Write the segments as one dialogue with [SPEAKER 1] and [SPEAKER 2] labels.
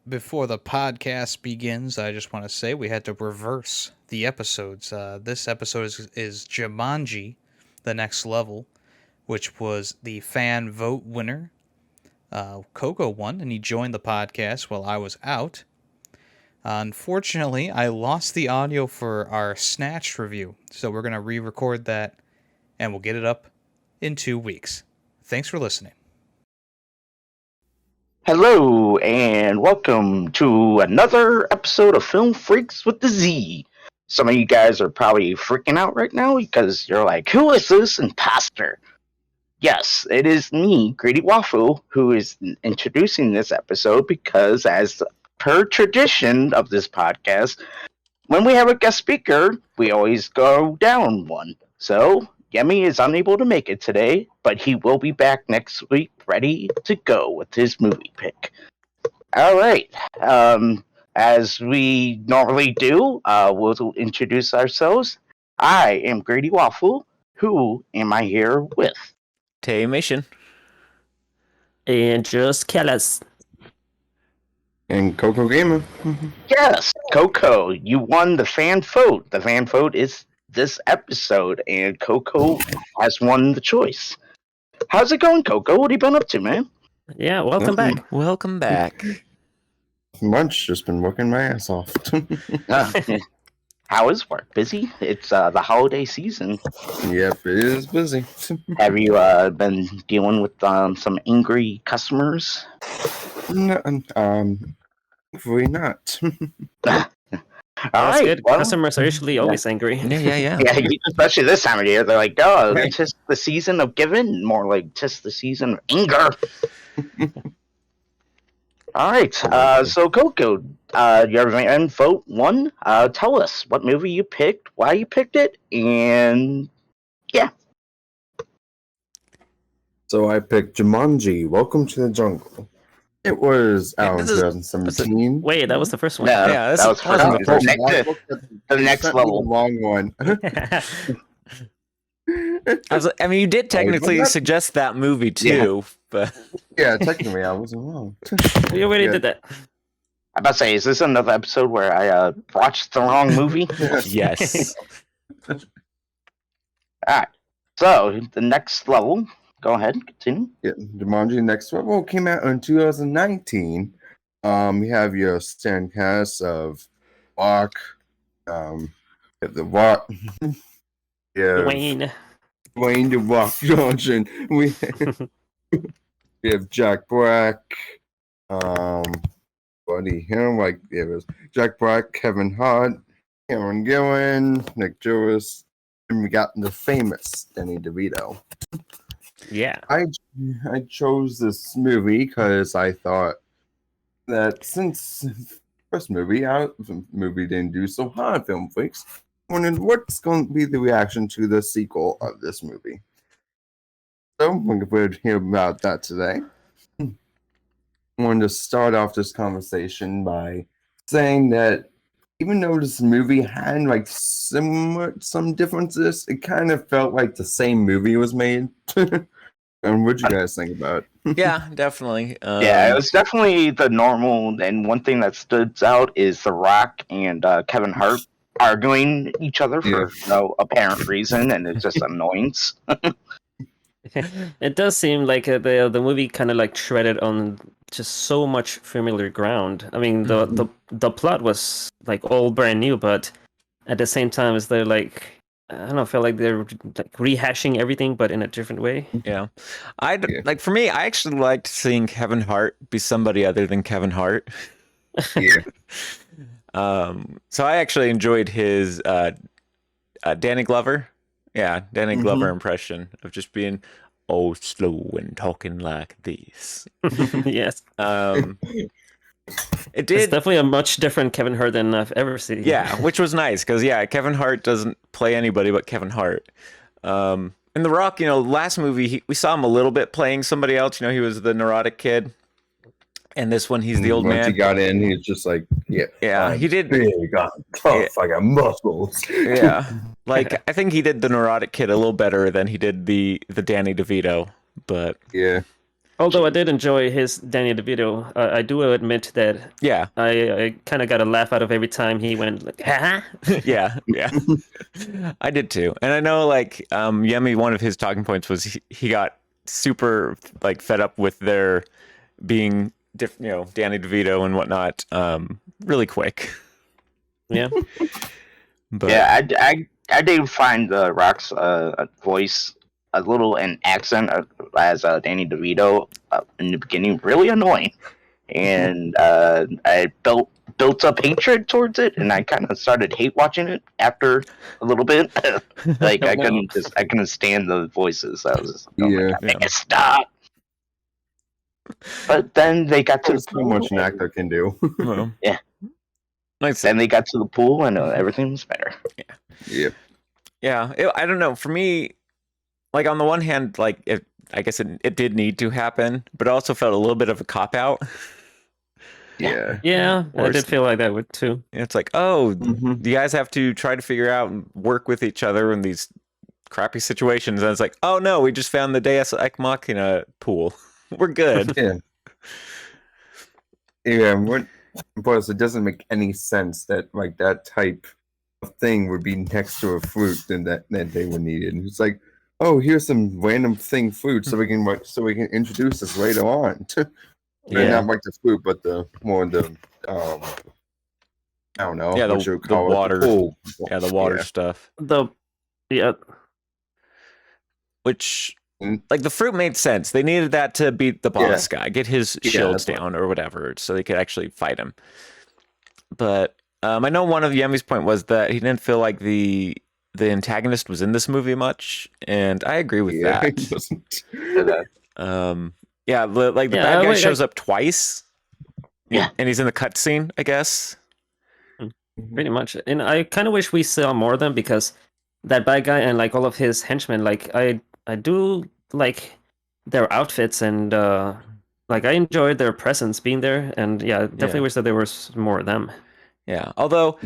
[SPEAKER 1] Before the podcast begins, I just want to say we had to reverse the episodes. This episode is Jumanji, the next level, which was the fan vote winner. Coco won, and he joined the podcast while I was out. Unfortunately, I lost the audio for our Snatched review, so we're going to re-record that, and we'll get it up in 2 weeks. Thanks for listening.
[SPEAKER 2] Hello, and welcome to another episode of Film Freakz with the Z. Some of you guys are probably freaking out right now because you're like, who is this imposter? Yes, it is me, Greedy Waffle, who is introducing this episode because, as per tradition of this podcast, when we have a guest speaker, we always go down one. So, Yemmy is unable to make it today, but he will be back next week ready to go with his movie pick. All right. As we normally do, we'll introduce ourselves. I am Greedy Waffle. Who am I here with?
[SPEAKER 3] Tay Mission.
[SPEAKER 4] And just Kellis.
[SPEAKER 5] And Coco Gamer.
[SPEAKER 2] Yes, Coco, you won the fan vote. The fan vote is this episode, and Coco has won the choice. How's it going, Coco? What have you been up to, man?
[SPEAKER 4] Yeah, welcome back.
[SPEAKER 3] Welcome back.
[SPEAKER 5] Much, just been working my ass off.
[SPEAKER 2] How is work? Busy? It's the holiday season.
[SPEAKER 5] Yep, it is busy.
[SPEAKER 2] Have you been dealing with some angry customers?
[SPEAKER 5] No, hopefully not.
[SPEAKER 2] All
[SPEAKER 4] That's
[SPEAKER 2] right,
[SPEAKER 4] good.
[SPEAKER 2] well,
[SPEAKER 4] Customers are usually always angry.
[SPEAKER 3] Yeah.
[SPEAKER 2] yeah, especially this time of year. They're like, oh, it's just the season of giving, more like just the season of anger. All right, so Coco, your fan vote won. Tell us what movie you picked, why you picked it, and yeah.
[SPEAKER 5] So I picked Jumanji, Welcome to the Jungle. It was out in
[SPEAKER 3] this is-
[SPEAKER 5] 2017.
[SPEAKER 4] Wait, that was the first one.
[SPEAKER 3] Yeah,
[SPEAKER 2] that was
[SPEAKER 3] that was
[SPEAKER 2] first.
[SPEAKER 3] the
[SPEAKER 2] The next level.
[SPEAKER 5] Long one.
[SPEAKER 3] I mean, you did technically
[SPEAKER 5] wasn't that-
[SPEAKER 3] suggest that movie too, but
[SPEAKER 5] Yeah, technically I wasn't wrong.
[SPEAKER 4] We already
[SPEAKER 5] Yeah.
[SPEAKER 4] did that.
[SPEAKER 2] I'm about to say, is this another episode where I watched the wrong movie?
[SPEAKER 3] yes.
[SPEAKER 2] All right, so the next level. Go ahead, continue.
[SPEAKER 5] Yeah, Jumanji Next Level came out in 2019. We have your stand cast of Walk, the Walk, yeah,
[SPEAKER 4] Wayne.
[SPEAKER 5] Dwayne the Rock Johnson. We have Jack Black, Buddy Hill, like it was Jack Black, Kevin Hart, Karen Gillan, Nick Jonas, and we got the famous Danny DeVito.
[SPEAKER 4] Yeah.
[SPEAKER 5] I chose this movie because I thought that since first movie didn't do so hot, Film Freaks, I wondered what's going to be the reaction to the sequel of this movie. So we're going to hear about that today. I wanted to start off this conversation by saying that even though this movie had like some differences, it kind of felt like the same movie was made. And what'd you guys think about it?
[SPEAKER 3] Yeah, definitely.
[SPEAKER 2] Yeah, it was definitely the normal. And one thing that stood out is The Rock and Kevin Hart arguing each other for no apparent reason, and it's just annoyance.
[SPEAKER 4] It does seem like the movie kind of like treaded on just so much familiar ground. I mean, the plot was like all brand new, but at the same time, is they're like, I don't know, I felt like they're like rehashing everything, but in a different way.
[SPEAKER 3] Yeah. Like for me, I actually liked seeing Kevin Hart be somebody other than Kevin Hart.
[SPEAKER 5] Yeah.
[SPEAKER 3] So I actually enjoyed his Danny Glover. Yeah, Danny Glover impression of just being slow and talking like this.
[SPEAKER 4] Yes.
[SPEAKER 3] It
[SPEAKER 4] It's
[SPEAKER 3] did.
[SPEAKER 4] definitely a much different Kevin Hart than I've ever seen.
[SPEAKER 3] Yeah, which was nice because Kevin Hart doesn't play anybody but Kevin Hart. In The Rock, last movie we saw him a little bit playing somebody else. He was the neurotic kid, and this one he's the old
[SPEAKER 5] Once
[SPEAKER 3] man.
[SPEAKER 5] he got in, he was just like,
[SPEAKER 3] He did.
[SPEAKER 5] big, I'm tough, I got muscles.
[SPEAKER 3] Yeah, like I think he did the neurotic kid a little better than he did the Danny DeVito, but
[SPEAKER 5] Yeah.
[SPEAKER 4] Although I did enjoy his Danny DeVito, I do admit that
[SPEAKER 3] Yeah,
[SPEAKER 4] I kind of got a laugh out of every time he went like, "Ha!"
[SPEAKER 3] yeah, yeah. I did too, and I know like Yemi. One of his talking points was he got super like fed up with their being Danny DeVito and whatnot really quick.
[SPEAKER 4] Yeah.
[SPEAKER 3] But
[SPEAKER 2] Yeah, I did find the Rock's voice a little an accent as Danny DeVito in the beginning really annoying, and I built up hatred towards it, and I kind of started hate watching it after a little bit. Like I couldn't stand the voices. I was just like, oh my
[SPEAKER 5] Yeah.
[SPEAKER 2] god, make it stop. But then they got to
[SPEAKER 5] There's so much an actor can do.
[SPEAKER 3] well,
[SPEAKER 2] Yeah.
[SPEAKER 3] Nice.
[SPEAKER 2] Then they got to the pool, and everything was better.
[SPEAKER 5] Yep.
[SPEAKER 3] Yeah, I don't know. For me, like on the one hand, like I guess it did need to happen, but it also felt a little bit of a cop out.
[SPEAKER 5] Yeah.
[SPEAKER 4] Yeah, I
[SPEAKER 3] Or
[SPEAKER 4] did feel like that with too.
[SPEAKER 3] It's like, oh,
[SPEAKER 5] Mhm.
[SPEAKER 3] you guys have to try to figure out and work with each other in these crappy situations. And it's like, oh no, we just found the Deus Ex Machina pool. We're good.
[SPEAKER 5] Yeah. Yeah. But it doesn't make any sense that like that type of thing would be next to a fruit that they would need it. And it's like, oh, here's some random thing fruit so we can introduce this later on.
[SPEAKER 3] Yeah.
[SPEAKER 5] Not like the fruit, but the I don't know.
[SPEAKER 3] Yeah,
[SPEAKER 5] what you
[SPEAKER 3] the
[SPEAKER 5] call it,
[SPEAKER 3] water.
[SPEAKER 5] pool.
[SPEAKER 3] Yeah, the water
[SPEAKER 5] Yeah.
[SPEAKER 3] stuff.
[SPEAKER 4] Yeah,
[SPEAKER 3] Which,
[SPEAKER 5] Mm.
[SPEAKER 3] like, the fruit made sense. They needed that to beat the boss guy, get his
[SPEAKER 5] Yeah,
[SPEAKER 3] shields
[SPEAKER 5] that's
[SPEAKER 3] down or whatever, so they could actually fight him. But I know one of Yemi's point was that he didn't feel like the antagonist was in this movie much, and I agree with
[SPEAKER 5] Yeah, it
[SPEAKER 3] that.
[SPEAKER 5] doesn't.
[SPEAKER 3] Yeah, the
[SPEAKER 4] Yeah,
[SPEAKER 3] bad guy
[SPEAKER 4] wait,
[SPEAKER 3] shows up twice.
[SPEAKER 2] Yeah.
[SPEAKER 3] And he's in the cutscene, I guess.
[SPEAKER 4] pretty much. And I kind of wish we saw more of them because that bad guy and like all of his henchmen, like I do like their outfits and like I enjoyed their presence being there. And yeah, definitely wish that there was more of them.
[SPEAKER 3] Yeah. Although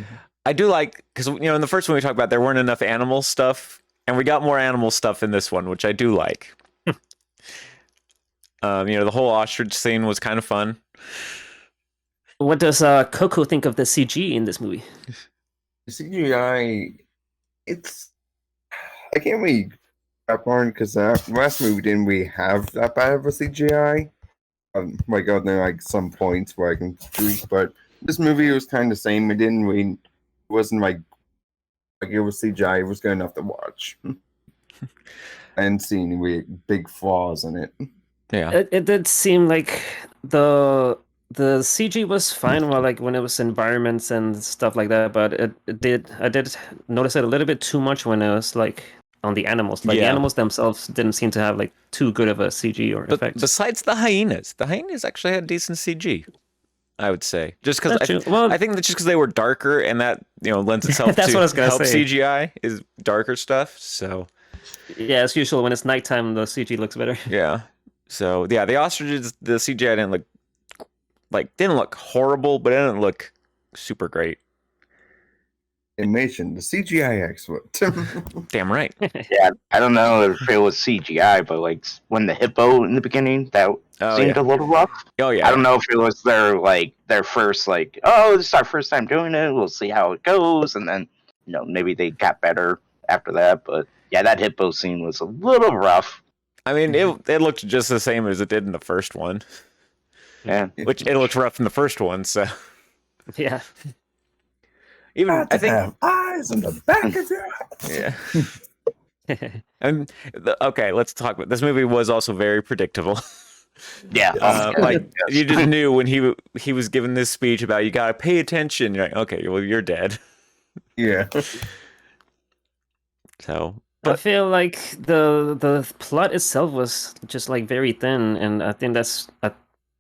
[SPEAKER 3] I do like, because in the first one we talked about there weren't enough animal stuff, and we got more animal stuff in this one, which I do like. The whole ostrich scene was kind of fun.
[SPEAKER 4] What does Coco think of the CG in this movie?
[SPEAKER 5] CGI, I can't really that on because last movie didn't we have that bad of a CGI? Like other than like some points where I can tweak, but this movie was kind of the same. It wasn't like it was CGI. It was good enough to watch. I didn't see any really big flaws in it.
[SPEAKER 3] Yeah.
[SPEAKER 4] It did seem like the CG was fine while like when it was environments and stuff like that, but I did notice it a little bit too much when it was like on the animals. Like the
[SPEAKER 3] Yeah.
[SPEAKER 4] animals themselves didn't seem to have like too good of a CG or
[SPEAKER 3] But
[SPEAKER 4] effects.
[SPEAKER 3] besides the hyenas actually had decent CG, I would say. Just because
[SPEAKER 4] That's true. Well,
[SPEAKER 3] I think that's just because they were darker, and that lends itself
[SPEAKER 4] That's
[SPEAKER 3] to
[SPEAKER 4] what I was gonna
[SPEAKER 3] help
[SPEAKER 4] say.
[SPEAKER 3] CGI is darker stuff. So
[SPEAKER 4] yeah, as usual, when it's nighttime, the CG looks better.
[SPEAKER 3] yeah, the ostriches, the CGI didn't look horrible, but it didn't look super great.
[SPEAKER 5] Animation, the CGI excellent.
[SPEAKER 3] Damn right.
[SPEAKER 2] Yeah, I don't know if it was CGI, but like when the hippo in the beginning, that
[SPEAKER 3] Oh
[SPEAKER 2] seemed
[SPEAKER 3] yeah.
[SPEAKER 2] a little rough.
[SPEAKER 3] Oh yeah.
[SPEAKER 2] I don't know if it was their first oh, this is our first time doing it. We'll see how it goes, and then maybe they got better after that. But yeah, that hippo scene was a little rough.
[SPEAKER 3] I mean, it looked just the same as it did in the first one,
[SPEAKER 2] Yeah,
[SPEAKER 3] which it looked rough in the first one. So
[SPEAKER 4] Yeah.
[SPEAKER 3] even I think
[SPEAKER 5] have eyes in the back of your
[SPEAKER 3] yeah. And okay, let's talk about this movie. Was also very predictable.
[SPEAKER 2] yeah.
[SPEAKER 3] Like you just knew when he was giving this speech about you gotta pay attention. You're like, okay, well you're dead.
[SPEAKER 5] Yeah.
[SPEAKER 3] So,
[SPEAKER 4] I feel like the plot itself was just like very thin, and I think this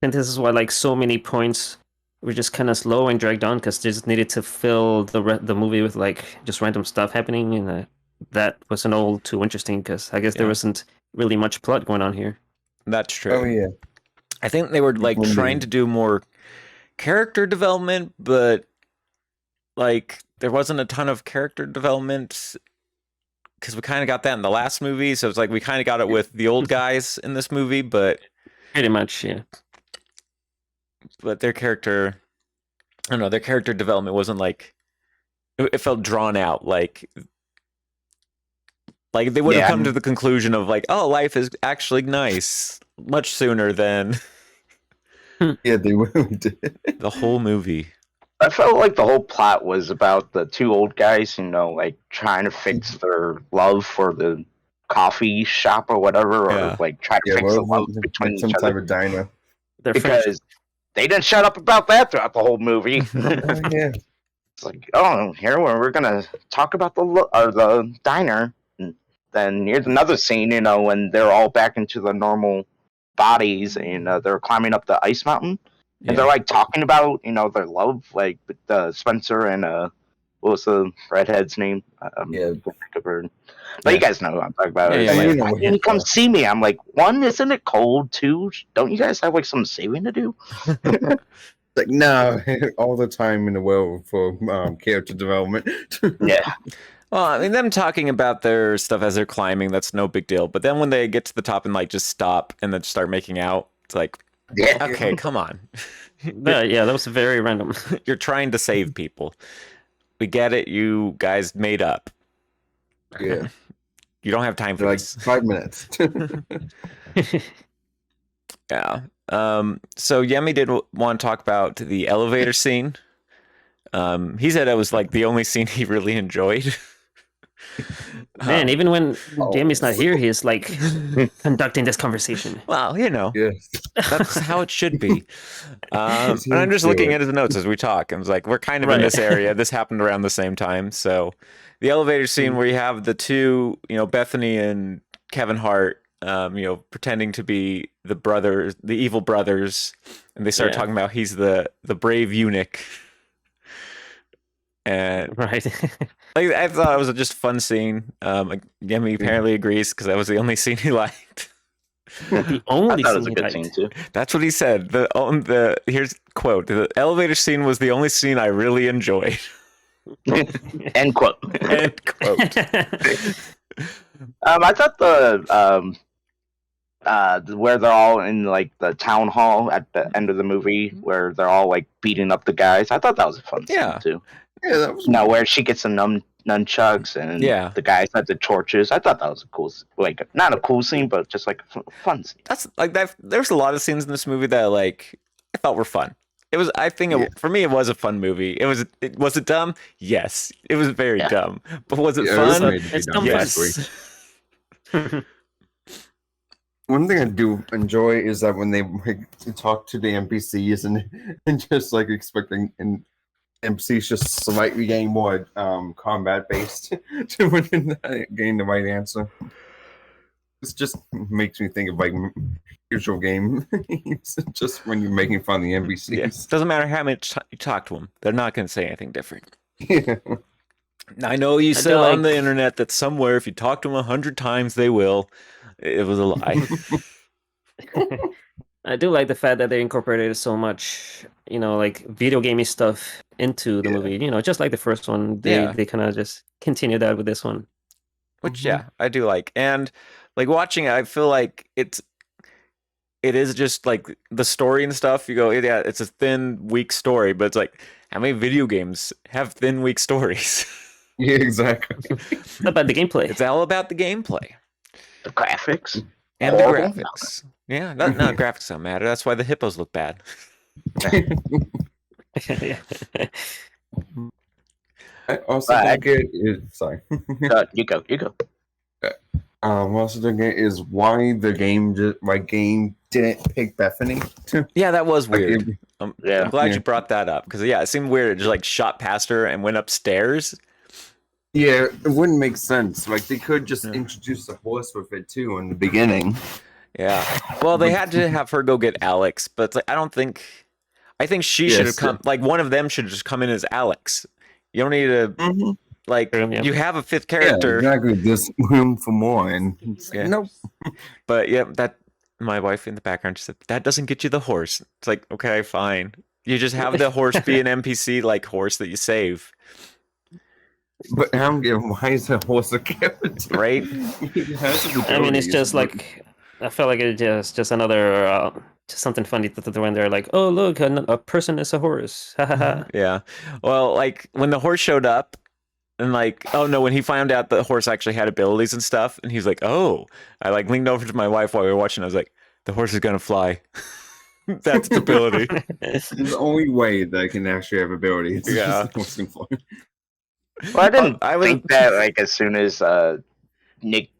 [SPEAKER 4] is why like so many points were just kind of slow and dragged on because they just needed to fill the movie with like just random stuff happening, and that wasn't all too interesting because I guess there
[SPEAKER 3] Yeah.
[SPEAKER 4] wasn't really much plot going on here.
[SPEAKER 3] that's true.
[SPEAKER 5] Oh yeah.
[SPEAKER 3] I think they were like
[SPEAKER 5] Indeed.
[SPEAKER 3] trying to do more character development, but like there wasn't a ton of character development because we kind of got that in the last movie. So it's like we kind of got it with the old guys in this movie, but
[SPEAKER 4] Pretty much, yeah.
[SPEAKER 3] But their character, I don't know, their character development wasn't like it felt drawn out. Like they would have come to the conclusion of like, oh, life is actually nice much sooner than
[SPEAKER 5] Yeah, they really did.
[SPEAKER 3] the whole movie.
[SPEAKER 2] I felt like the whole plot was about the two old guys, like trying to fix their love for the coffee shop or whatever,
[SPEAKER 3] Yeah.
[SPEAKER 2] or like try to fix the love between
[SPEAKER 5] some
[SPEAKER 2] each
[SPEAKER 5] type
[SPEAKER 2] other.
[SPEAKER 5] of diner.
[SPEAKER 2] Because they didn't shut up about that throughout the whole movie.
[SPEAKER 5] Yeah.
[SPEAKER 2] It's like, oh, here we're gonna talk about the diner. And then here's another scene, when they're all back into the normal bodies and they're climbing up the ice mountain, and they're like talking about their love, like with Spencer and what was the redhead's name? I can't think of her. But you guys know what I'm talking about.
[SPEAKER 3] Yeah,
[SPEAKER 2] It's
[SPEAKER 3] yeah,
[SPEAKER 2] like, why didn't you come see me? I'm like, one, isn't it cold? Two, don't you guys have like some saving to do?
[SPEAKER 5] Like, no, all the time in the world for character development.
[SPEAKER 2] Yeah.
[SPEAKER 3] Well, I mean, them talking about their stuff as they're climbing, that's no big deal. But then when they get to the top and like just stop and then start making out, it's like,
[SPEAKER 2] Yeah.
[SPEAKER 3] okay, come on.
[SPEAKER 4] Yeah, that was very random.
[SPEAKER 3] You're trying to save people. We get it. You guys made up.
[SPEAKER 5] Yeah.
[SPEAKER 3] You don't have time for
[SPEAKER 5] Like
[SPEAKER 3] this.
[SPEAKER 5] 5 minutes.
[SPEAKER 3] Yeah. So Yemmy did want to talk about the elevator scene. He said it was like the only scene he really enjoyed.
[SPEAKER 4] Man, even when Jamie's not here, he's like conducting this conversation.
[SPEAKER 3] Well,
[SPEAKER 5] Yes.
[SPEAKER 3] that's how it should be. And I'm just looking at his notes as we talk. I was like, we're kind of in
[SPEAKER 4] Right.
[SPEAKER 3] this area. This happened around the same time. So the elevator scene where you have the two, Bethany and Kevin Hart, pretending to be the brothers, the evil brothers, and they start
[SPEAKER 4] Yeah.
[SPEAKER 3] talking about he's the brave eunuch. And
[SPEAKER 4] Right.
[SPEAKER 3] I thought it was just a fun scene. Yemi apparently agrees because that was the only scene he liked.
[SPEAKER 4] The
[SPEAKER 2] I
[SPEAKER 4] only
[SPEAKER 2] thought it was
[SPEAKER 4] scene
[SPEAKER 2] a
[SPEAKER 4] he
[SPEAKER 2] good
[SPEAKER 4] liked.
[SPEAKER 2] scene too.
[SPEAKER 3] That's what he said. The here's quote: "The elevator scene was the only scene I really enjoyed."
[SPEAKER 2] End quote.
[SPEAKER 3] End quote.
[SPEAKER 2] I thought where they're all in like the town hall at the end of the movie, where they're all like beating up the guys. I thought that was a fun
[SPEAKER 3] Yeah.
[SPEAKER 2] scene too.
[SPEAKER 5] Yeah, that was
[SPEAKER 2] Where she gets the nunchucks and
[SPEAKER 3] Yeah.
[SPEAKER 2] the guys had the torches. I thought that was a cool, like not a cool scene, but just like a fun scene.
[SPEAKER 3] That's like that. There's a lot of scenes in this movie that like I thought were fun. It was. I think for me, it was a fun movie. It was. Was it dumb? Yes, it was very dumb. But was it
[SPEAKER 5] Yeah, it was
[SPEAKER 3] fun?
[SPEAKER 5] made to be
[SPEAKER 4] It's
[SPEAKER 5] done
[SPEAKER 4] dumb
[SPEAKER 3] Yes.
[SPEAKER 5] One thing I do enjoy is that when they talk to the NPCs and just like expecting and NPCs just slightly getting more combat based to getting the right answer. This just makes me think of like usual game just when you're making fun of the NPCs.
[SPEAKER 3] Yes. Doesn't matter how much you talk to them, they're not going to say anything different.
[SPEAKER 5] Yeah.
[SPEAKER 3] I know you said
[SPEAKER 4] do
[SPEAKER 3] on the
[SPEAKER 4] like-
[SPEAKER 3] internet that somewhere if you talk to them 100 times they will. It was a lie.
[SPEAKER 4] I do like the fact that they incorporated so much, like video gamey stuff into the movie. Just like the first one, they kind of just continue that with this one.
[SPEAKER 3] Which I do like. And like watching it, I feel like it is just like the story and stuff. You go, yeah, it's a thin, weak story, but it's like how many video games have thin, weak stories?
[SPEAKER 5] Yeah, exactly.
[SPEAKER 4] What about the gameplay?
[SPEAKER 3] It's all about the gameplay
[SPEAKER 2] The graphics.
[SPEAKER 3] and the
[SPEAKER 2] Horrible.
[SPEAKER 3] graphics. Yeah, no, graphics don't matter. That's why the hippos look bad.
[SPEAKER 4] Yeah.
[SPEAKER 5] I also
[SPEAKER 2] But
[SPEAKER 5] think it is sorry.
[SPEAKER 2] You go.
[SPEAKER 5] Also think it is why the game didn't pick Bethany.
[SPEAKER 3] Yeah, that was
[SPEAKER 5] Like,
[SPEAKER 3] weird.
[SPEAKER 2] Yeah.
[SPEAKER 3] I'm glad
[SPEAKER 5] Yeah.
[SPEAKER 3] you brought that up because it seemed weird. It just like shot past her and went upstairs.
[SPEAKER 5] Yeah, it wouldn't make sense. Like they could just
[SPEAKER 3] Yeah.
[SPEAKER 5] introduce the horse with it too in the beginning.
[SPEAKER 3] Yeah. Well, they had to have her go get Alex, but it's like I think she should have
[SPEAKER 5] Yes,
[SPEAKER 3] come. Like one of them should just come in as Alex. You don't need to like.
[SPEAKER 4] Yeah.
[SPEAKER 3] You have a fifth
[SPEAKER 5] Yeah,
[SPEAKER 3] character,
[SPEAKER 5] exactly. There's room for more, and it's like,
[SPEAKER 3] Yeah.
[SPEAKER 5] nope.
[SPEAKER 3] but yeah, that my wife in the background just said that doesn't get you the horse. It's like okay, fine. You just have the horse be an NPC like horse that you save,
[SPEAKER 5] But I don't get why is a horse a character,
[SPEAKER 3] right?
[SPEAKER 5] It has
[SPEAKER 4] I mean, it's
[SPEAKER 5] abilities,
[SPEAKER 4] just
[SPEAKER 5] but-
[SPEAKER 4] like I felt like it just another just something funny to throw in there, like, oh look, a person is a horse. Ha ha ha.
[SPEAKER 3] Yeah. Well, like when the horse showed up, and like, oh no, when he found out the horse actually had abilities and stuff, and he's like, oh, I like leaned over to my wife while we were watching. I was like, the horse is gonna fly. That's its ability.
[SPEAKER 5] It's the only way that I can actually have ability. It's
[SPEAKER 3] Yeah.
[SPEAKER 5] just the horse can fly.
[SPEAKER 2] Well, I didn't
[SPEAKER 3] I was-
[SPEAKER 2] think that like as soon as Nick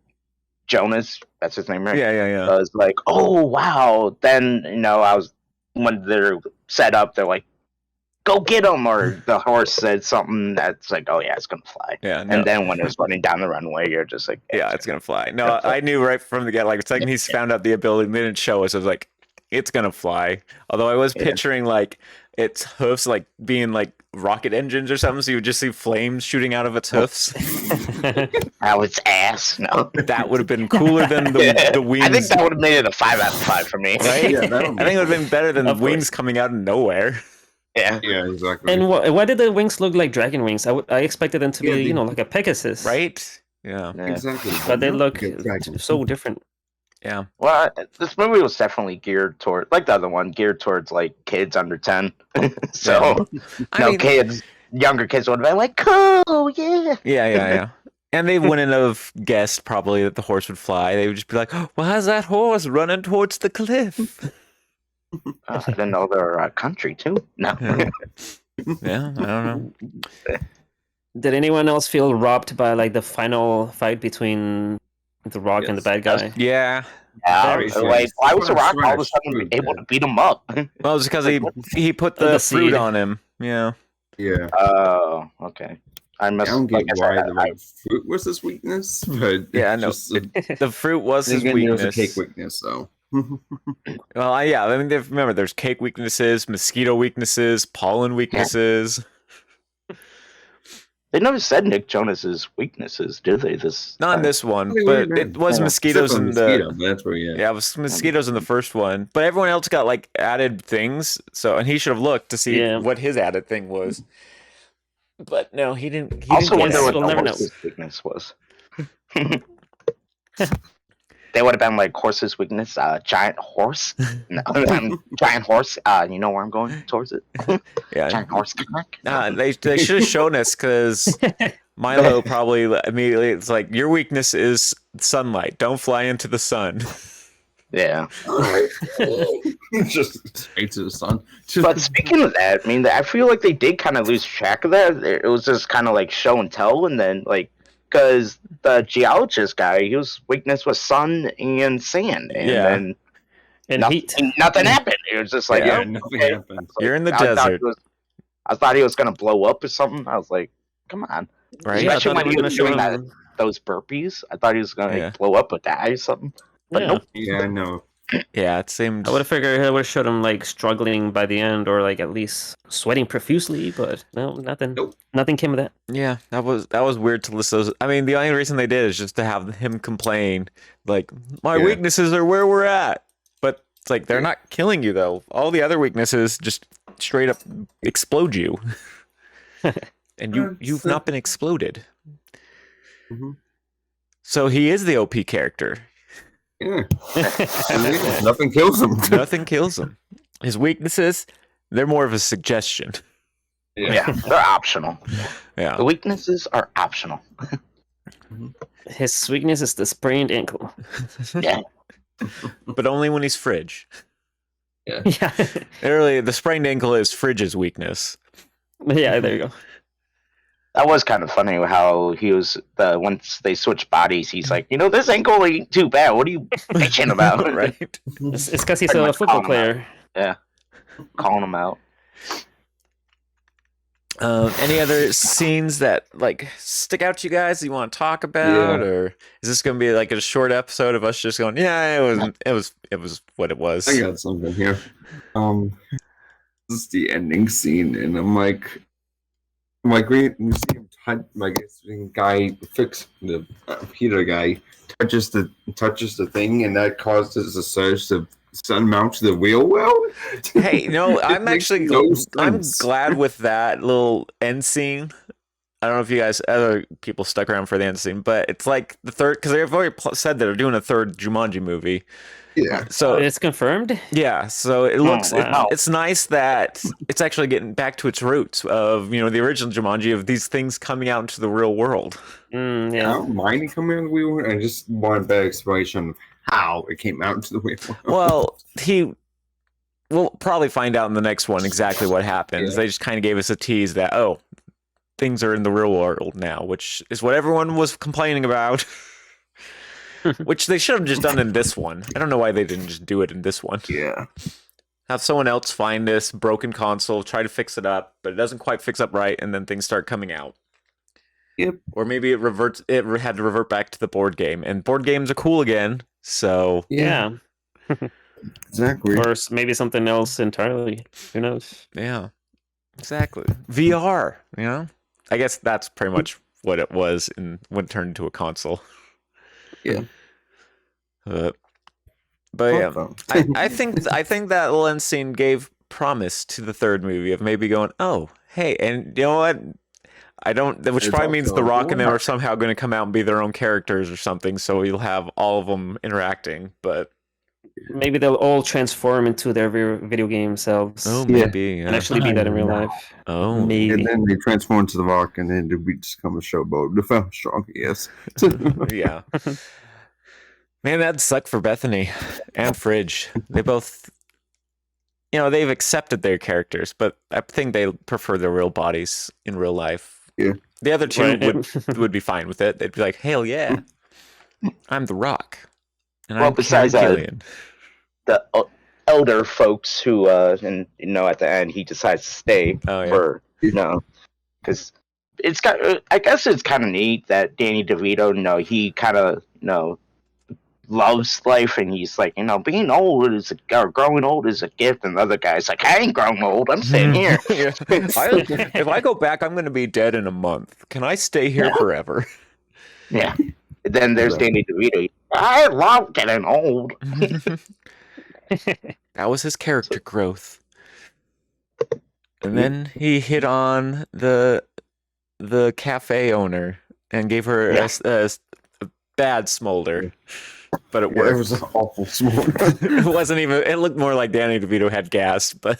[SPEAKER 2] Jonas, that's his name, right?
[SPEAKER 3] Yeah.
[SPEAKER 2] I was like, oh wow. Then I was when they're set up, they're like, go get him, or the horse said something that's like, oh yeah, it's gonna fly.
[SPEAKER 3] Yeah. No.
[SPEAKER 2] And then when it was running down the runway, you're just like,
[SPEAKER 3] Yeah, it's gonna fly. No, I knew right from the get. Like the second he's found out the ability, and they didn't show us. I was like, it's gonna fly. Although I was picturing like its hoofs like being like rocket engines or something, so you would just see flames shooting out of its hoofs.
[SPEAKER 2] Ow, its ass. No,
[SPEAKER 3] That would have been cooler than the wings.
[SPEAKER 2] I think that would have made it a 5 out of 5 for me.
[SPEAKER 3] Right?
[SPEAKER 5] Yeah,
[SPEAKER 3] I think it would have been better than
[SPEAKER 4] Of course.
[SPEAKER 3] wings coming out of nowhere.
[SPEAKER 2] Yeah.
[SPEAKER 5] Yeah, exactly.
[SPEAKER 4] And why did the wings look like dragon wings? I expected them to
[SPEAKER 5] Yeah,
[SPEAKER 4] be,
[SPEAKER 5] they-
[SPEAKER 4] like a Pegasus,
[SPEAKER 3] Right? Yeah.
[SPEAKER 2] Yeah.
[SPEAKER 5] Exactly.
[SPEAKER 4] But they
[SPEAKER 5] not
[SPEAKER 4] look
[SPEAKER 5] good dragons.
[SPEAKER 4] so different.
[SPEAKER 3] Yeah.
[SPEAKER 2] Well, this movie was definitely geared toward, like the other one, geared towards like kids under 10. So,
[SPEAKER 3] I mean,
[SPEAKER 2] kids, younger kids would have been like, cool, yeah.
[SPEAKER 3] yeah. And they wouldn't have guessed probably that the horse would fly. They would just be like, oh, why is that horse running towards the cliff?
[SPEAKER 2] I didn't know they were a country too. No.
[SPEAKER 3] Yeah. Yeah, I don't know.
[SPEAKER 4] Did anyone else feel robbed by like the final fight between the Rock and the bad guy?
[SPEAKER 3] Yeah.
[SPEAKER 2] Yeah,
[SPEAKER 5] Very
[SPEAKER 2] like, why was the Rock all of a
[SPEAKER 5] Smash
[SPEAKER 2] sudden
[SPEAKER 5] food,
[SPEAKER 2] able
[SPEAKER 5] yeah.
[SPEAKER 2] to beat him up?
[SPEAKER 3] Well, it's because he put
[SPEAKER 4] The
[SPEAKER 3] the
[SPEAKER 4] seed.
[SPEAKER 3] fruit on him. Yeah.
[SPEAKER 5] Yeah.
[SPEAKER 2] Oh, okay. I
[SPEAKER 5] I
[SPEAKER 2] must.
[SPEAKER 5] don't get
[SPEAKER 2] like I
[SPEAKER 5] why
[SPEAKER 2] said,
[SPEAKER 5] the red fruit was his weakness, but
[SPEAKER 3] Yeah, I know.
[SPEAKER 5] just,
[SPEAKER 3] The fruit was his
[SPEAKER 5] again, it was a
[SPEAKER 3] weakness.
[SPEAKER 5] cake weakness, so.
[SPEAKER 3] Well, I mean, remember, there's cake weaknesses, mosquito weaknesses, pollen weaknesses.
[SPEAKER 2] They never said Nick Jonas's weaknesses, did they? This
[SPEAKER 3] Not in
[SPEAKER 2] time?
[SPEAKER 3] this one,
[SPEAKER 5] They
[SPEAKER 3] but
[SPEAKER 5] were-
[SPEAKER 3] it was
[SPEAKER 2] yeah.
[SPEAKER 3] mosquitoes
[SPEAKER 5] Except for
[SPEAKER 3] in the.
[SPEAKER 5] mosquito, that's where,
[SPEAKER 3] Yeah, it was mosquitoes in the first one, but everyone else got like added things. So, and he should have looked to see
[SPEAKER 4] Yeah.
[SPEAKER 3] what his added thing was. But no, he didn't. He
[SPEAKER 2] Also
[SPEAKER 3] didn't
[SPEAKER 2] wonder
[SPEAKER 3] guess.
[SPEAKER 2] what
[SPEAKER 4] We'll
[SPEAKER 2] the
[SPEAKER 4] never know.
[SPEAKER 2] horse's weakness was. They would have been like horse's weakness, giant horse. No, giant horse. You know where I'm going towards it.
[SPEAKER 3] Yeah,
[SPEAKER 2] Giant horse cock.
[SPEAKER 3] they should have shown us because Milo probably immediately it's like your weakness is sunlight. Don't fly into the sun.
[SPEAKER 2] Yeah.
[SPEAKER 5] just straight to the sun.
[SPEAKER 2] But speaking of that, I mean, I feel like they did kind of lose track of that. It was just kind of like show and tell, and then like because the geologist guy, his weakness was sun and sand, and
[SPEAKER 3] Yeah.
[SPEAKER 2] then
[SPEAKER 4] And
[SPEAKER 2] nothing,
[SPEAKER 4] heat.
[SPEAKER 2] nothing happened. It was just like,
[SPEAKER 3] Yeah,
[SPEAKER 2] oh,
[SPEAKER 5] nothing
[SPEAKER 2] okay.
[SPEAKER 5] happened.
[SPEAKER 3] You're in the
[SPEAKER 2] I thought
[SPEAKER 3] desert.
[SPEAKER 2] I thought he was gonna blow up or something. I was like, come on.
[SPEAKER 3] Right?
[SPEAKER 4] Yeah, I
[SPEAKER 2] Especially
[SPEAKER 4] thought
[SPEAKER 2] when
[SPEAKER 4] they
[SPEAKER 2] he
[SPEAKER 4] were
[SPEAKER 2] was
[SPEAKER 4] gonna
[SPEAKER 2] doing
[SPEAKER 4] show
[SPEAKER 2] that,
[SPEAKER 4] him.
[SPEAKER 2] those burpees. I thought he was gonna
[SPEAKER 3] Yeah.
[SPEAKER 2] like, blow up or die or something. But
[SPEAKER 4] Yeah.
[SPEAKER 2] nope.
[SPEAKER 5] Yeah, I know.
[SPEAKER 3] Yeah, it seemed.
[SPEAKER 4] I would have figured I would have showed him like struggling by the end, or like at least sweating profusely. But no, nothing.
[SPEAKER 5] Nope.
[SPEAKER 4] Nothing came of that.
[SPEAKER 3] Yeah, that was weird to list those. I mean, the only reason they did is just to have him complain, like my
[SPEAKER 5] Yeah.
[SPEAKER 3] weaknesses are where we're at. But it's like they're not killing you though. All the other weaknesses just straight up explode you, and you've not been exploded.
[SPEAKER 5] Mhm.
[SPEAKER 3] So he is the OP character.
[SPEAKER 5] Yeah. Nothing kills him.
[SPEAKER 3] Nothing kills him. His weaknesses, they're more of a suggestion.
[SPEAKER 2] Yeah, they're optional.
[SPEAKER 3] Yeah.
[SPEAKER 2] The weaknesses are optional.
[SPEAKER 4] His weakness is the sprained ankle.
[SPEAKER 2] Yeah.
[SPEAKER 3] But only when he's fridge.
[SPEAKER 4] Yeah.
[SPEAKER 3] Literally, the sprained ankle is Fridge's weakness.
[SPEAKER 4] Yeah, there you go.
[SPEAKER 2] That was kind of funny how he was once they switched bodies, he's like, this ankle ain't too bad. What are you bitching about?
[SPEAKER 3] Right?
[SPEAKER 4] It's because he's
[SPEAKER 2] Pretty
[SPEAKER 4] a
[SPEAKER 2] much
[SPEAKER 4] football
[SPEAKER 2] calling him
[SPEAKER 4] player.
[SPEAKER 2] Calling him out.
[SPEAKER 3] Any other scenes that like stick out to you guys that you want to talk about,
[SPEAKER 5] Yeah.
[SPEAKER 3] or is this going to be like a short episode of us just going, yeah, it was what it was.
[SPEAKER 5] I got something here. This is the ending scene, and I'm like, we see him touch, like, the guy fix the Peter guy touches the thing, and that causes the surge to sun mount to the wheel well.
[SPEAKER 3] Hey, no,
[SPEAKER 5] It
[SPEAKER 3] I'm
[SPEAKER 5] makes
[SPEAKER 3] actually
[SPEAKER 5] no
[SPEAKER 3] I'm
[SPEAKER 5] sense.
[SPEAKER 3] glad with that little end scene. I don't know if you guys, other people stuck around for the end scene, but it's like the third, because they've already said that they're doing a third Jumanji movie.
[SPEAKER 5] Yeah.
[SPEAKER 3] So
[SPEAKER 4] It's confirmed.
[SPEAKER 3] yeah, so it looks
[SPEAKER 4] wow.
[SPEAKER 3] it's nice that it's actually getting back to its roots of the original Jumanji, of these things coming out into the real world.
[SPEAKER 5] I
[SPEAKER 4] Yeah.
[SPEAKER 5] don't mind it coming out of the real world. I just want a better explanation of how it came out into the real world.
[SPEAKER 3] Well, we'll probably find out in the next one exactly what happens.
[SPEAKER 5] Yeah.
[SPEAKER 3] They just kind of gave us a tease that things are in the real world now, which is what everyone was complaining about. Which they should have just done in this one. I don't know why they didn't just do it in this one.
[SPEAKER 5] Yeah.
[SPEAKER 3] Have someone else find this broken console, try to fix it up, but it doesn't quite fix up right, and then things start coming out.
[SPEAKER 5] Yep.
[SPEAKER 3] Or maybe it had to revert back to the board game, and board games are cool again. So
[SPEAKER 4] Yeah.
[SPEAKER 5] Exactly.
[SPEAKER 4] Or maybe something else entirely. Who knows?
[SPEAKER 3] yeah, exactly. VR, I guess that's pretty much what it was when it turned into a console.
[SPEAKER 5] Yeah.
[SPEAKER 3] But yeah, I think that little end scene gave promise to the third movie of maybe going, oh, hey, and you know what? Which
[SPEAKER 5] It's
[SPEAKER 3] probably means
[SPEAKER 5] also
[SPEAKER 3] The Rock and them
[SPEAKER 5] cool.
[SPEAKER 3] are somehow going to come out and be their own characters or something, so you'll have all of them interacting. But
[SPEAKER 4] Maybe they'll all transform into their video game selves.
[SPEAKER 3] maybe,
[SPEAKER 4] And actually be that in real life.
[SPEAKER 3] oh,
[SPEAKER 4] Maybe.
[SPEAKER 5] And then they transform into the Rock, and then we just become a showboat. The film strong, yes.
[SPEAKER 3] yeah. Man, that'd suck for Bethany and Fridge. They both, they've accepted their characters, but I think they prefer their real bodies in real life.
[SPEAKER 5] Yeah.
[SPEAKER 3] The other two
[SPEAKER 4] Right.
[SPEAKER 3] would be fine with it. They'd be like, hell yeah, I'm The Rock. And
[SPEAKER 2] Well,
[SPEAKER 3] I'm
[SPEAKER 2] besides
[SPEAKER 3] Karen
[SPEAKER 2] that,
[SPEAKER 3] Gillian.
[SPEAKER 2] The elder folks who, and at the end he decides to stay
[SPEAKER 3] Oh, yeah.
[SPEAKER 2] for because it's got. I guess it's kind of neat that Danny DeVito, he kind of, loves life, and he's like, being old or growing old is a gift, and the other guy's like, I ain't growing old, I'm staying here.
[SPEAKER 3] Yeah. If I go back, I'm going to be dead in a month. Can I stay here forever?
[SPEAKER 2] Yeah. And then there's Danny DeVito. I love getting old.
[SPEAKER 3] That was his character growth. And then he hit on the cafe owner and gave her a bad smolder. But it
[SPEAKER 5] It
[SPEAKER 3] worked.
[SPEAKER 5] was an awful small.
[SPEAKER 3] It wasn't even. It looked more like Danny DeVito had gas, but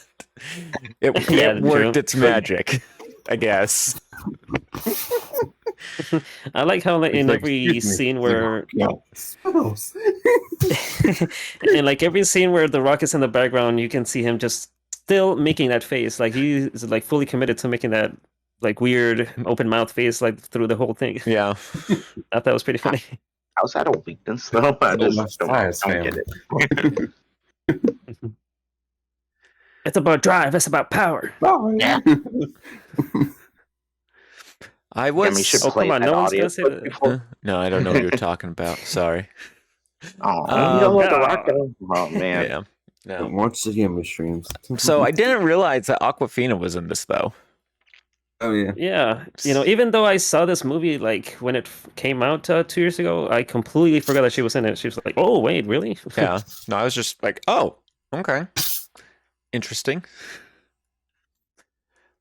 [SPEAKER 3] it
[SPEAKER 4] Yeah,
[SPEAKER 3] worked
[SPEAKER 4] true.
[SPEAKER 3] its magic, I guess.
[SPEAKER 4] I like how in
[SPEAKER 5] Like,
[SPEAKER 4] every
[SPEAKER 5] excuse me.
[SPEAKER 4] scene where
[SPEAKER 5] Smells.
[SPEAKER 4] in like every scene where The Rock is in the background, you can see him just still making that face. Like he's like fully committed to making that like weird open mouth face like through the whole thing.
[SPEAKER 3] Yeah.
[SPEAKER 4] I thought that was pretty funny.
[SPEAKER 2] How's that a weakness, though? I just don't get it.
[SPEAKER 4] It's about drive. It's about power.
[SPEAKER 2] Yeah.
[SPEAKER 3] I
[SPEAKER 2] Yemmie
[SPEAKER 3] was.
[SPEAKER 2] should
[SPEAKER 4] Oh,
[SPEAKER 2] play
[SPEAKER 4] come on,
[SPEAKER 2] that
[SPEAKER 4] no one's
[SPEAKER 2] audio
[SPEAKER 4] gonna say
[SPEAKER 2] clip
[SPEAKER 4] that.
[SPEAKER 2] before.
[SPEAKER 3] No, I don't know what you're talking about. Sorry.
[SPEAKER 2] Oh, you don't like The
[SPEAKER 4] no.
[SPEAKER 2] Rock? Oh, man.
[SPEAKER 3] Yeah. No.
[SPEAKER 5] Watch the Yemmie streams.
[SPEAKER 3] So I didn't realize that Aquafina was in this though.
[SPEAKER 5] Oh yeah.
[SPEAKER 4] Yeah, even though I saw this movie like when it came out 2 years ago, I completely forgot that she was in it. She was like, "Oh wait, really?"
[SPEAKER 3] Yeah. No, I was just like, oh, okay, interesting.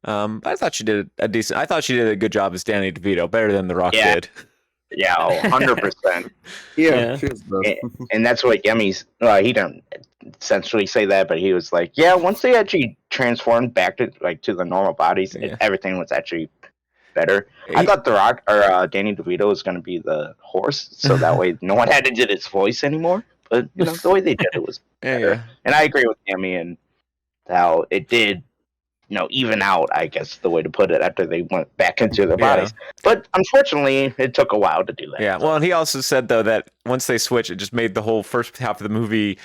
[SPEAKER 3] I thought she did a decent. I thought she did a good job as Danny DeVito, better than The Rock
[SPEAKER 2] Yeah.
[SPEAKER 3] did.
[SPEAKER 2] Yeah, 100%.
[SPEAKER 5] Yeah.
[SPEAKER 4] Yeah.
[SPEAKER 5] Cheers, bro.
[SPEAKER 2] And that's what Yemmie's. He didn't essentially say that, but he was like, yeah, once they actually transformed back to the normal bodies,
[SPEAKER 3] Yeah.
[SPEAKER 2] everything was actually better. I thought The Rock or Danny DeVito was going to be the horse, so that way no one had to do his voice anymore. But the way they did it was better.
[SPEAKER 3] Yeah.
[SPEAKER 2] And I agree with Yemmie and how it did, even out, I guess the way to put it, after they went back into their
[SPEAKER 3] Yeah.
[SPEAKER 2] bodies. But unfortunately, it took a while to do that.
[SPEAKER 3] Yeah. Well, and he also said though that once they switched, it just made the whole first half of the movie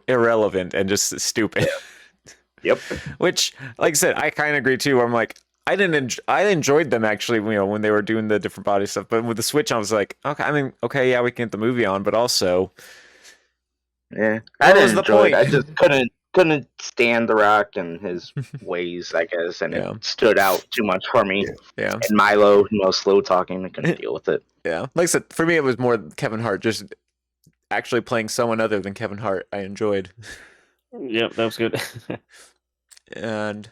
[SPEAKER 3] irrelevant and just stupid.
[SPEAKER 2] Yep.
[SPEAKER 3] Which, like I said, I kind of agree too. Where I'm like, I enjoyed them actually, when they were doing the different body stuff. But with the switch, I was like, okay, yeah, we can get the movie on, but also,
[SPEAKER 2] Yeah,
[SPEAKER 3] What
[SPEAKER 2] I
[SPEAKER 3] was
[SPEAKER 2] didn't
[SPEAKER 3] the
[SPEAKER 2] enjoy it. I
[SPEAKER 3] point?
[SPEAKER 2] just couldn't stand The Rock and his ways, I guess, and
[SPEAKER 3] Yeah.
[SPEAKER 2] it stood out too much for me.
[SPEAKER 3] yeah,
[SPEAKER 2] And Milo, slow talking, I couldn't deal with it.
[SPEAKER 3] yeah. Like I said, for me, it was more Kevin Hart, just actually playing someone other than Kevin Hart. I enjoyed,
[SPEAKER 4] Yep, that was good.
[SPEAKER 3] and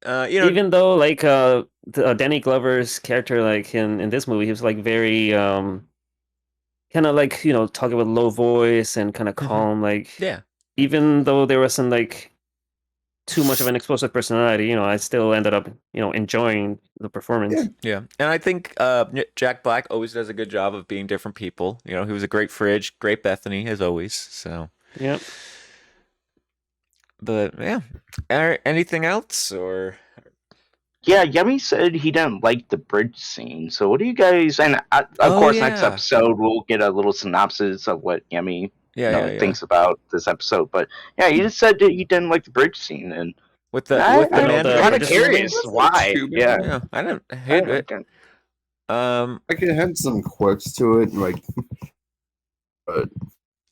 [SPEAKER 4] Even though like Danny Glover's character, like in this movie, he was like very kind of like talking with low voice and kind of calm. Like
[SPEAKER 3] yeah.
[SPEAKER 4] even though there wasn't like too much of an explosive personality, I still ended up enjoying the performance.
[SPEAKER 3] Yeah, and I think Jack Black always does a good job of being different people. He was a great Fridge, great Bethany as always. So
[SPEAKER 4] Yep.
[SPEAKER 3] but yeah, anything else or?
[SPEAKER 2] Yeah, Yummy said he didn't like the bridge scene. So what do you guys? And of
[SPEAKER 3] Oh,
[SPEAKER 2] course, next
[SPEAKER 3] yeah.
[SPEAKER 2] episode we'll get a little synopsis of what Yummy
[SPEAKER 3] Yeah.
[SPEAKER 2] thinks about this episode. But yeah, he just said that he didn't like the bridge scene, and
[SPEAKER 3] With the
[SPEAKER 2] I'm
[SPEAKER 3] Mandarin.
[SPEAKER 2] kind of
[SPEAKER 4] bridge
[SPEAKER 2] curious
[SPEAKER 5] scene?
[SPEAKER 2] why.
[SPEAKER 5] Too bad.
[SPEAKER 2] Yeah,
[SPEAKER 3] Yeah, I didn't hate it.
[SPEAKER 5] Like it had some quirks to it, like. But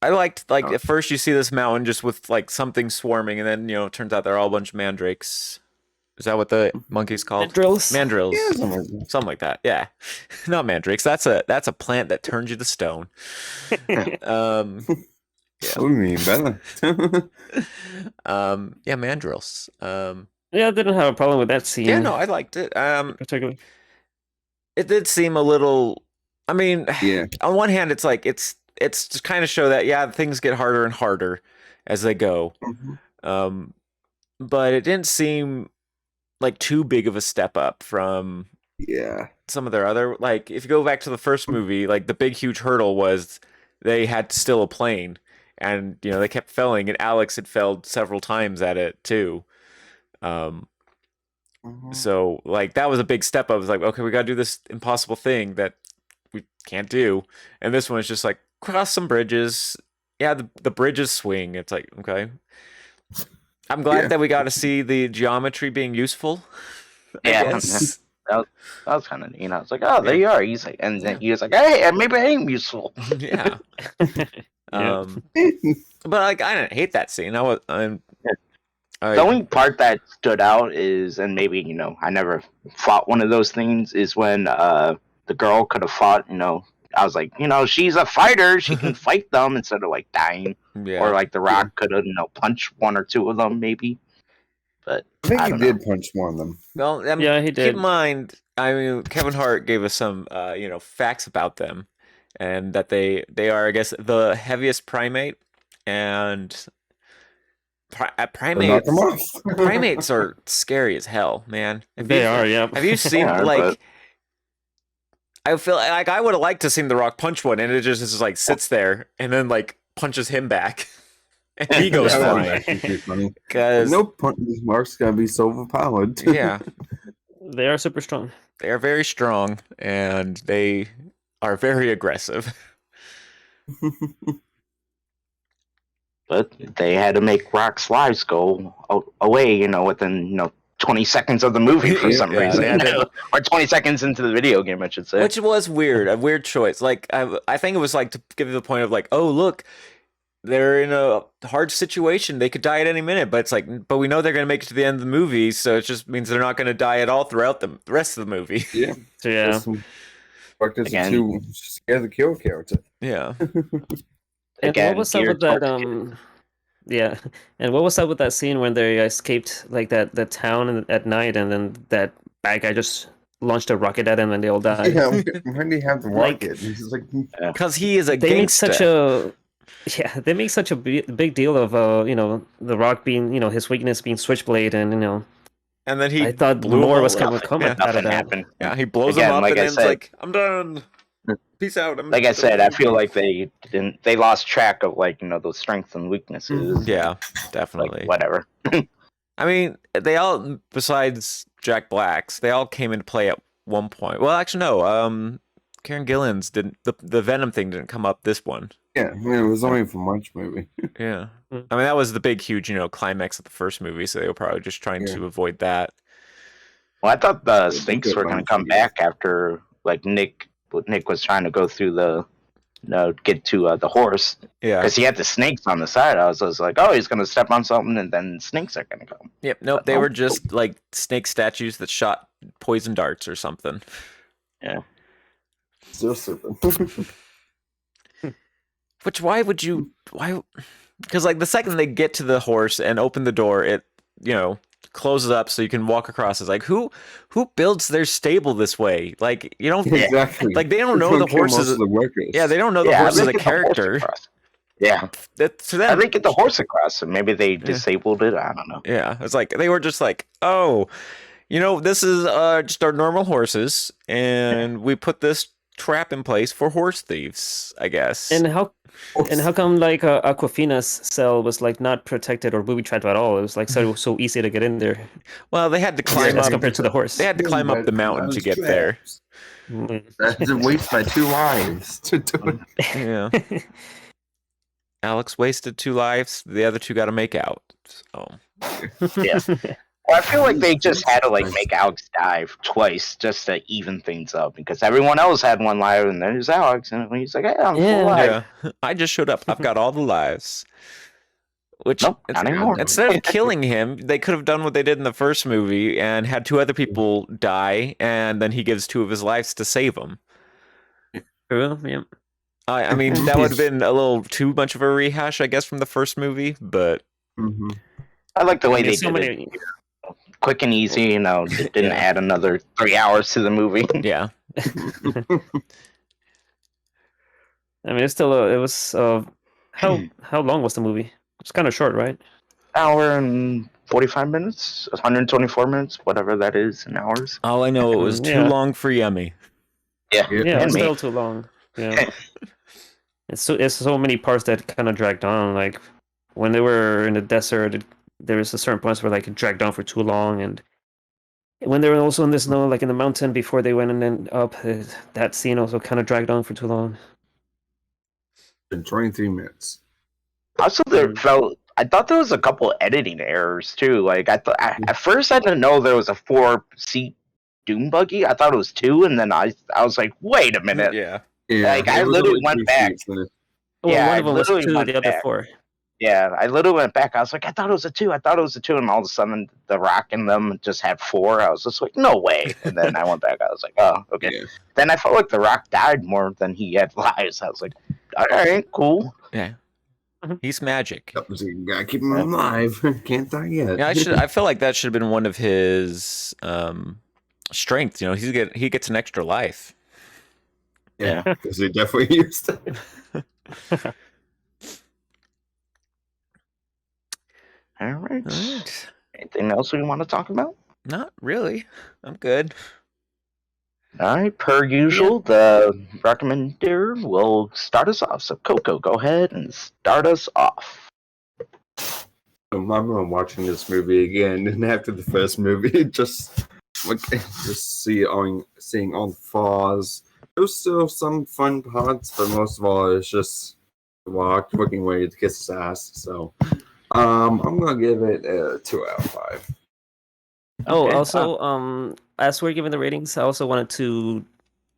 [SPEAKER 3] I liked at first you see this mountain just with like something swarming, and then it turns out they're all a bunch of mandrakes. Is that what the monkey's called?
[SPEAKER 4] Mandrills.
[SPEAKER 3] Mandrills.
[SPEAKER 5] yeah,
[SPEAKER 3] Something like that. Yeah, not mandrakes. That's a plant that turns you to stone.
[SPEAKER 5] What do you mean, better?
[SPEAKER 3] Yeah, mandrills.
[SPEAKER 4] Yeah, I didn't have a problem with that scene.
[SPEAKER 3] Yeah, no, I liked it.
[SPEAKER 4] Particularly.
[SPEAKER 3] It did seem a little. I mean,
[SPEAKER 5] Yeah.
[SPEAKER 3] on one hand, it's like it's to kind of show that things get harder and harder as they go.
[SPEAKER 5] Mhm.
[SPEAKER 3] But it didn't seem like too big of a step up from
[SPEAKER 5] Yeah.
[SPEAKER 3] some of their other, like if you go back to the first movie, like the big huge hurdle was they had to steal a plane, and they kept failing, and Alex had failed several times at it too.
[SPEAKER 5] Mhm.
[SPEAKER 3] So like that was a big step up. It was like, okay, we got to do this impossible thing that we can't do, and this one is just like cross some bridges. Yeah, the bridges swing. It's like, okay. I'm glad that we got to see the geometry being useful. I
[SPEAKER 2] Yeah.
[SPEAKER 3] guess.
[SPEAKER 2] that was kind of neat. I was like, oh, there you are. He's like, and then he was like, hey, maybe I am useful.
[SPEAKER 3] Yeah.
[SPEAKER 4] Yeah.
[SPEAKER 3] But like I didn't hate that scene.
[SPEAKER 2] The only part that stood out is, and maybe I never fought one of those things, is when the girl could have fought. I was like, she's a fighter. She can fight them instead of like dying.
[SPEAKER 3] yeah.
[SPEAKER 2] Or like The Rock could have punched one or two of them maybe. But
[SPEAKER 5] I think
[SPEAKER 2] I
[SPEAKER 5] he
[SPEAKER 2] don't
[SPEAKER 5] did punch one of them.
[SPEAKER 3] Well,
[SPEAKER 4] Yeah, he
[SPEAKER 3] Keep
[SPEAKER 4] did.
[SPEAKER 3] in mind, I mean, Kevin Hart gave us some, facts about them, and that they are, I guess, the heaviest primate, and
[SPEAKER 5] Knock him off.
[SPEAKER 3] primates are scary as hell, man.
[SPEAKER 4] They are, yeah.
[SPEAKER 3] Have you seen
[SPEAKER 2] Yeah,
[SPEAKER 3] like?
[SPEAKER 2] but-
[SPEAKER 3] I feel like I would have liked to seen The Rock punch one, and it just like sits there and then like punches him back, and he goes
[SPEAKER 5] That would
[SPEAKER 3] flying.
[SPEAKER 5] actually be funny.
[SPEAKER 3] Because
[SPEAKER 5] No punch. Mark's gotta be so overpowered.
[SPEAKER 3] yeah,
[SPEAKER 4] They are super strong.
[SPEAKER 3] they are very strong and they are very aggressive.
[SPEAKER 2] But they had to make Rock's lives go away, within 20 seconds of the movie for some
[SPEAKER 3] Yeah,
[SPEAKER 2] reason,
[SPEAKER 3] they had to-
[SPEAKER 2] or 20 seconds into the video game, I should say.
[SPEAKER 3] Which was weird, a weird choice. Like I think it was like to give you the point of like, oh look, they're in a hard situation. They could die at any minute, but it's like, but we know they're going to make it to the end of the movie, so it just means they're not going to die at all throughout the rest of the movie.
[SPEAKER 5] Yeah.
[SPEAKER 4] So yeah.
[SPEAKER 5] Mark does
[SPEAKER 2] Again.
[SPEAKER 5] too scared to kill character.
[SPEAKER 3] Yeah.
[SPEAKER 4] And
[SPEAKER 2] Again,
[SPEAKER 4] what was up
[SPEAKER 2] geared
[SPEAKER 4] with that?
[SPEAKER 2] towards
[SPEAKER 4] Yeah. And what was up with that scene when they escaped like that town at night, and then that bad guy just launched a rocket at them, and they all died?
[SPEAKER 5] Yeah, why do you have to
[SPEAKER 4] Like-
[SPEAKER 5] rocket? He's just like,
[SPEAKER 3] Because he is a
[SPEAKER 4] They make
[SPEAKER 3] gangster.
[SPEAKER 4] such a they make such a big deal of The Rock being his weakness being Switchblade, and
[SPEAKER 3] and then he
[SPEAKER 4] I thought
[SPEAKER 3] blew
[SPEAKER 4] more
[SPEAKER 3] him
[SPEAKER 4] was
[SPEAKER 3] up.
[SPEAKER 4] coming
[SPEAKER 3] Yeah.
[SPEAKER 4] out of
[SPEAKER 2] Nothing
[SPEAKER 4] that.
[SPEAKER 2] happened.
[SPEAKER 3] Yeah, he blows
[SPEAKER 2] Again,
[SPEAKER 3] him up
[SPEAKER 2] like
[SPEAKER 3] and
[SPEAKER 2] I
[SPEAKER 3] then it's
[SPEAKER 2] said-
[SPEAKER 3] like, I'm done. Peace out.
[SPEAKER 2] Like I said, I feel like they lost track of those strengths and weaknesses.
[SPEAKER 3] Yeah,
[SPEAKER 2] Like
[SPEAKER 3] definitely.
[SPEAKER 2] whatever.
[SPEAKER 3] I mean, they all, besides Jack Black's, they all came into play at one point. Well, actually, no. Karen Gillan's didn't. The Venom thing didn't come up this one.
[SPEAKER 5] yeah, I mean, it was only for March movie.
[SPEAKER 3] Yeah.
[SPEAKER 4] Mm.
[SPEAKER 3] I mean, that was the big, huge, climax of the first movie, so they were probably just trying
[SPEAKER 5] Yeah.
[SPEAKER 3] to avoid that.
[SPEAKER 2] Well, I thought the
[SPEAKER 5] think
[SPEAKER 2] snakes
[SPEAKER 5] it
[SPEAKER 2] were going to
[SPEAKER 5] might
[SPEAKER 2] come
[SPEAKER 5] be.
[SPEAKER 2] back after Nick was trying to go through get to the horse,
[SPEAKER 3] Yeah.
[SPEAKER 2] because he had the snakes on the side. I was like, oh, he's going to step on something, and then snakes are going to come.
[SPEAKER 3] Yep. Nope. They were just like snake statues that shot poison darts or something.
[SPEAKER 5] Still super.
[SPEAKER 3] Which why would you? Why? Because like the second they get to the horse and open the door, it closes up so you can walk across. It's like who builds their stable this way? Like you don't
[SPEAKER 5] Exactly.
[SPEAKER 3] like they don't
[SPEAKER 5] It's
[SPEAKER 3] know
[SPEAKER 5] gonna
[SPEAKER 3] the
[SPEAKER 5] kill most
[SPEAKER 3] horses.
[SPEAKER 5] of the workers.
[SPEAKER 3] Yeah, they don't know the
[SPEAKER 2] Yeah,
[SPEAKER 3] horse
[SPEAKER 2] they
[SPEAKER 3] as a
[SPEAKER 2] get the horse
[SPEAKER 3] character.
[SPEAKER 2] across. Yeah,
[SPEAKER 3] That to them,
[SPEAKER 2] they get the horse across, and maybe they disabled it. I don't know.
[SPEAKER 3] yeah, it's like they were just like, oh, this is just our normal horses, and we put this trap in place for horse thieves, I guess.
[SPEAKER 4] And how come like Aquafina's cell was like not protected or booby trapped at all? It was like so easy to get in there.
[SPEAKER 3] Well, they had to climb
[SPEAKER 4] As
[SPEAKER 3] up.
[SPEAKER 4] compared to the horse.
[SPEAKER 3] They had to climb up the mountain to get there.
[SPEAKER 5] That's a waste my 2 lives to do it.
[SPEAKER 3] Yeah. Alex wasted 2 lives. The other 2 got to make out. So.
[SPEAKER 2] Yeah. Well, I feel like they just had to make Alex die twice just to even things up because everyone else had 1 life and there's Alex and he's like, hey, I'm full alive.
[SPEAKER 3] Yeah. I just showed up. I've got all the lives. Which
[SPEAKER 2] Nope, not anymore.
[SPEAKER 3] Instead of killing him, they could have done what they did in the first movie and had 2 other people die, and then he gives 2 of his lives to save them.
[SPEAKER 4] True, yeah.
[SPEAKER 3] I mean, that would have been a little too much of a rehash, I guess, from the first movie, but...
[SPEAKER 5] Mm-hmm.
[SPEAKER 2] I like the way they did it. Quick and easy, it didn't add another 3 hours to the movie.
[SPEAKER 3] Yeah.
[SPEAKER 4] I mean, it was how long was the movie? It's kind of short, right?
[SPEAKER 2] Hour and 45 minutes, 124 minutes, whatever that is in hours.
[SPEAKER 3] All I know, it was too long for Yemmy.
[SPEAKER 2] Yeah,
[SPEAKER 4] yeah, it's
[SPEAKER 2] me.
[SPEAKER 4] still too long. Yeah, it's so many parts that kind of dragged on. Like when they were in the desert, there was a certain points where like it dragged on for too long, and when they were also in the snow, like in the mountain before they went and then up, that scene also kind of dragged on for too long.
[SPEAKER 5] In 23 minutes.
[SPEAKER 2] Also, I thought there was a couple editing errors too. Like I thought at first I didn't know there was a 4-seat Doom buggy. I thought it was 2, and then I was like, wait a minute.
[SPEAKER 3] Yeah.
[SPEAKER 2] Like I literally went back.
[SPEAKER 4] Well,
[SPEAKER 2] Yeah,
[SPEAKER 4] one of them was 2,
[SPEAKER 2] went
[SPEAKER 4] the other
[SPEAKER 2] back.
[SPEAKER 4] 4.
[SPEAKER 2] Yeah, I literally went back. I was like, I thought it was a 2. I thought it was a 2, and all of a sudden, The Rock and them just had 4. I was just like, no way. And then I went back. I was like, oh, okay. Yeah. Then I felt like The Rock died more than he had lives. I was like, all right, cool.
[SPEAKER 3] Yeah, he's magic.
[SPEAKER 5] You gotta keep him alive. Can't die yet.
[SPEAKER 3] Yeah, I feel like that should have been one of his strengths. He gets an extra life.
[SPEAKER 5] Yeah, because he definitely used it.
[SPEAKER 2] All right. Anything else we want to talk about?
[SPEAKER 3] Not really. I'm good.
[SPEAKER 2] All right. Per usual, the recommender will start us off. So, Coco, go ahead and start us off.
[SPEAKER 5] I remember watching this movie again, and after the first movie, just seeing all the flaws. There was still some fun parts, but most of all, it's just The Rock looking ready to kiss his ass. So, I'm gonna give it a 2 out of 5.
[SPEAKER 4] Oh, also, as we're giving the ratings, I also wanted to